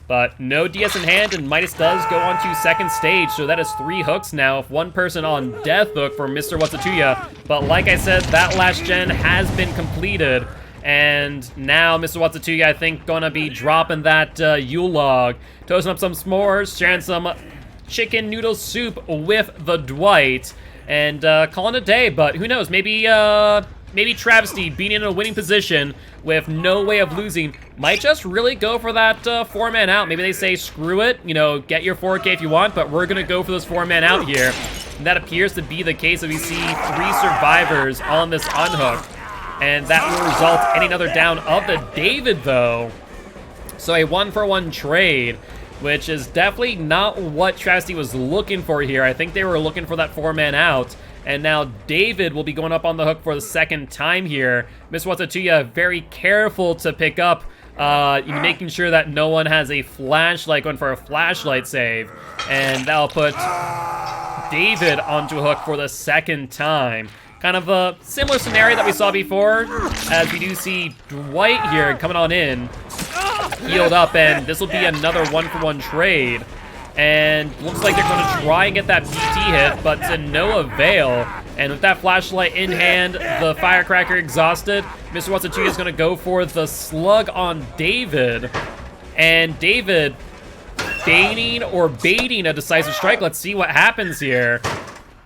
But no DS in hand, and Midas does go on to second stage, so that is 3 hooks now, 1 person on death hook for Mr. Watsatuya. But like I said, that last gen has been completed, and now Mr. Watsatuya, I think, gonna be dropping that Yule log, toasting up some s'mores, sharing some chicken noodle soup with the Dwight, and calling it a day. But who knows, maybe Travesty, being in a winning position with no way of losing, might just really go for that 4-man out. Maybe they say, screw it, you know, get your 4K if you want, but we're going to go for this 4-man out here. And that appears to be the case, as we see 3 survivors on this unhook. And that will result in another down of the David, though. So a 1-for-1 trade, which is definitely not what Travesty was looking for here. I think they were looking for that 4-man out. And now David will be going up on the hook for the second time here. Mr. Watatuya very careful to pick up, making sure that no one has a flashlight going for a flashlight save. And that'll put David onto a hook for the second time. Kind of a similar scenario that we saw before, as we do see Dwight here coming on in, healed up, and this will be another 1-for-1 trade. And looks like they're going to try and get that PT hit, but to no avail. And with that flashlight in hand, the firecracker exhausted, Mr. Watsuchi is going to go for the slug on David. And David feigning or baiting a decisive strike. Let's see what happens here.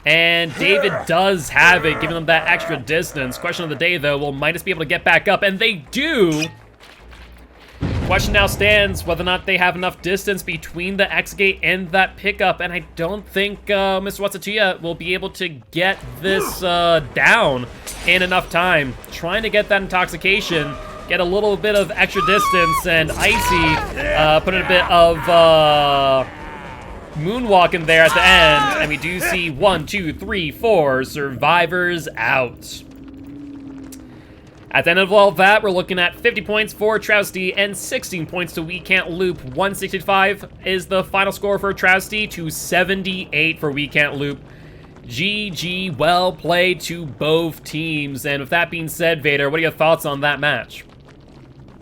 And David does have it, giving them that extra distance. Question of the day, though, will Midas be able to get back up? And they do! Question now stands whether or not they have enough distance between the exit gate and that pickup, and I don't think Mr. Watsuchiya will be able to get this down in enough time. Trying to get that intoxication, get a little bit of extra distance, and Icy put in a bit of moonwalk in there at the end, and we do see 1, 2, 3, 4 survivors out. At the end of all of that, we're looking at 50 points for Travesty and 16 points to We Can't Loop. 165 is the final score for Travesty to 78 for We Can't Loop. GG, well played to both teams. And with that being said, Vader, what are your thoughts on that match?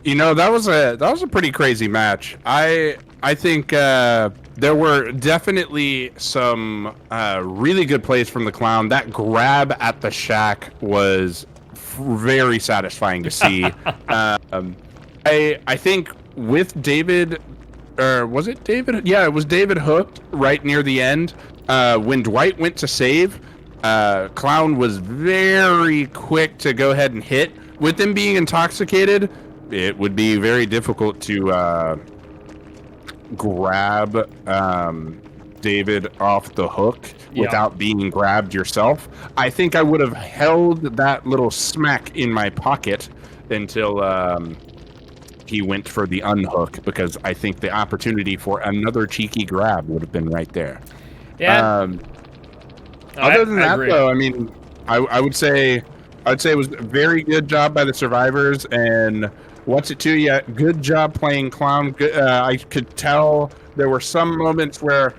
You know, that was a pretty crazy match. I think there were definitely some really good plays from the Clown. That grab at the shack was very satisfying to see. I think with David, or was it David? Yeah, it was David hooked right near the end. When Dwight went to save, Clown was very quick to go ahead and hit. With them being intoxicated, it would be very difficult to grab David off the hook without being grabbed yourself. I think I would have held that little smack in my pocket until he went for the unhook, because I think the opportunity for another cheeky grab would have been right there. Yeah. Other than that, though, I mean, I would say it was a very good job by the survivors, and what's it to you? Good job playing Clown. Good, I could tell there were some moments where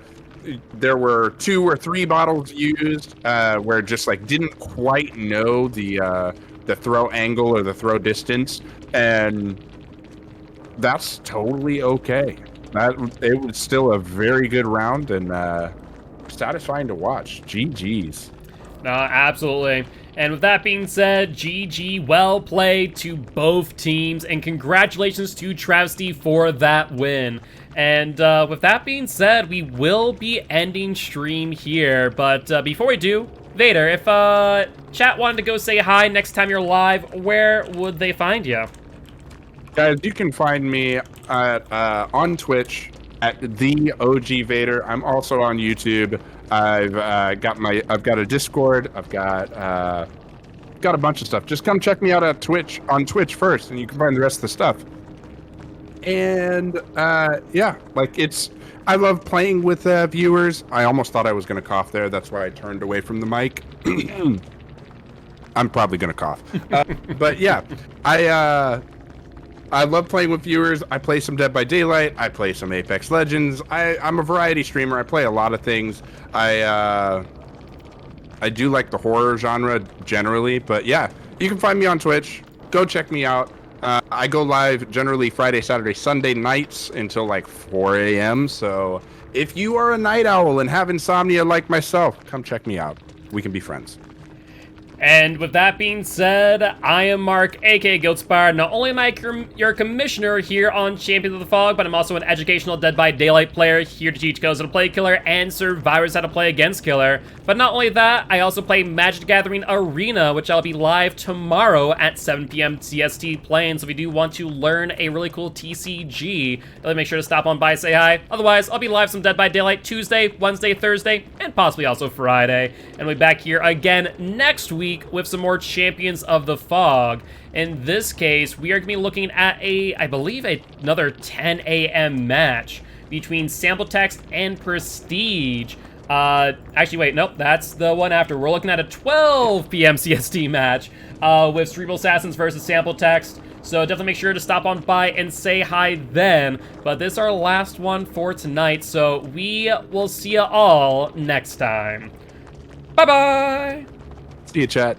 there were 2 or 3 bottles used where just like didn't quite know the throw angle or the throw distance, and that's totally okay. It was still a very good round and satisfying to watch. GG's. No, absolutely. And with that being said, GG, well played to both teams, and congratulations to Travesty for that win. And with that being said, we will be ending stream here. But before we do, Vader, if chat wanted to go say hi next time you're live, where would they find you? Guys, you can find me at on Twitch at the OG Vader. I'm also on YouTube. I've got a Discord. I've got a bunch of stuff. Just come check me out at on Twitch first, and you can find the rest of the stuff. And yeah, like I love playing with viewers. I almost thought I was gonna cough there. That's why I turned away from the mic. I'm probably gonna cough. But yeah, I love playing with viewers. I play some Dead by Daylight. I play some Apex Legends. I'm a variety streamer. I play a lot of things. I do like the horror genre generally, but yeah, you can find me on Twitch. Go check me out. I go live generally Friday, Saturday, Sunday nights until like 4 a.m. So if you are a night owl and have insomnia like myself, come check me out. We can be friends. And with that being said, I am Mark, aka Guildspire. Not only am I your commissioner here on Champions of the Fog, but I'm also an educational Dead by Daylight player here to teach goes how to play Killer and survivors how to play against Killer. But not only that, I also play Magic the Gathering Arena, which I'll be live tomorrow at 7 p.m. CST playing. So if you do want to learn a really cool TCG, really make sure to stop on by, say hi. Otherwise, I'll be live some Dead by Daylight Tuesday, Wednesday, Thursday, and possibly also Friday. And we'll be back here again next week with some more Champions of the Fog. In this case, we are going to be looking at I believe another 10 a.m. match between Sample Text and Prestige. Actually, wait, nope, that's the one after. We're looking at a 12 p.m. CST match with Cerebral Assassins versus Sample Text. So definitely make sure to stop on by and say hi then. But this is our last one for tonight, so we will see you all next time. Bye-bye! See you, chat.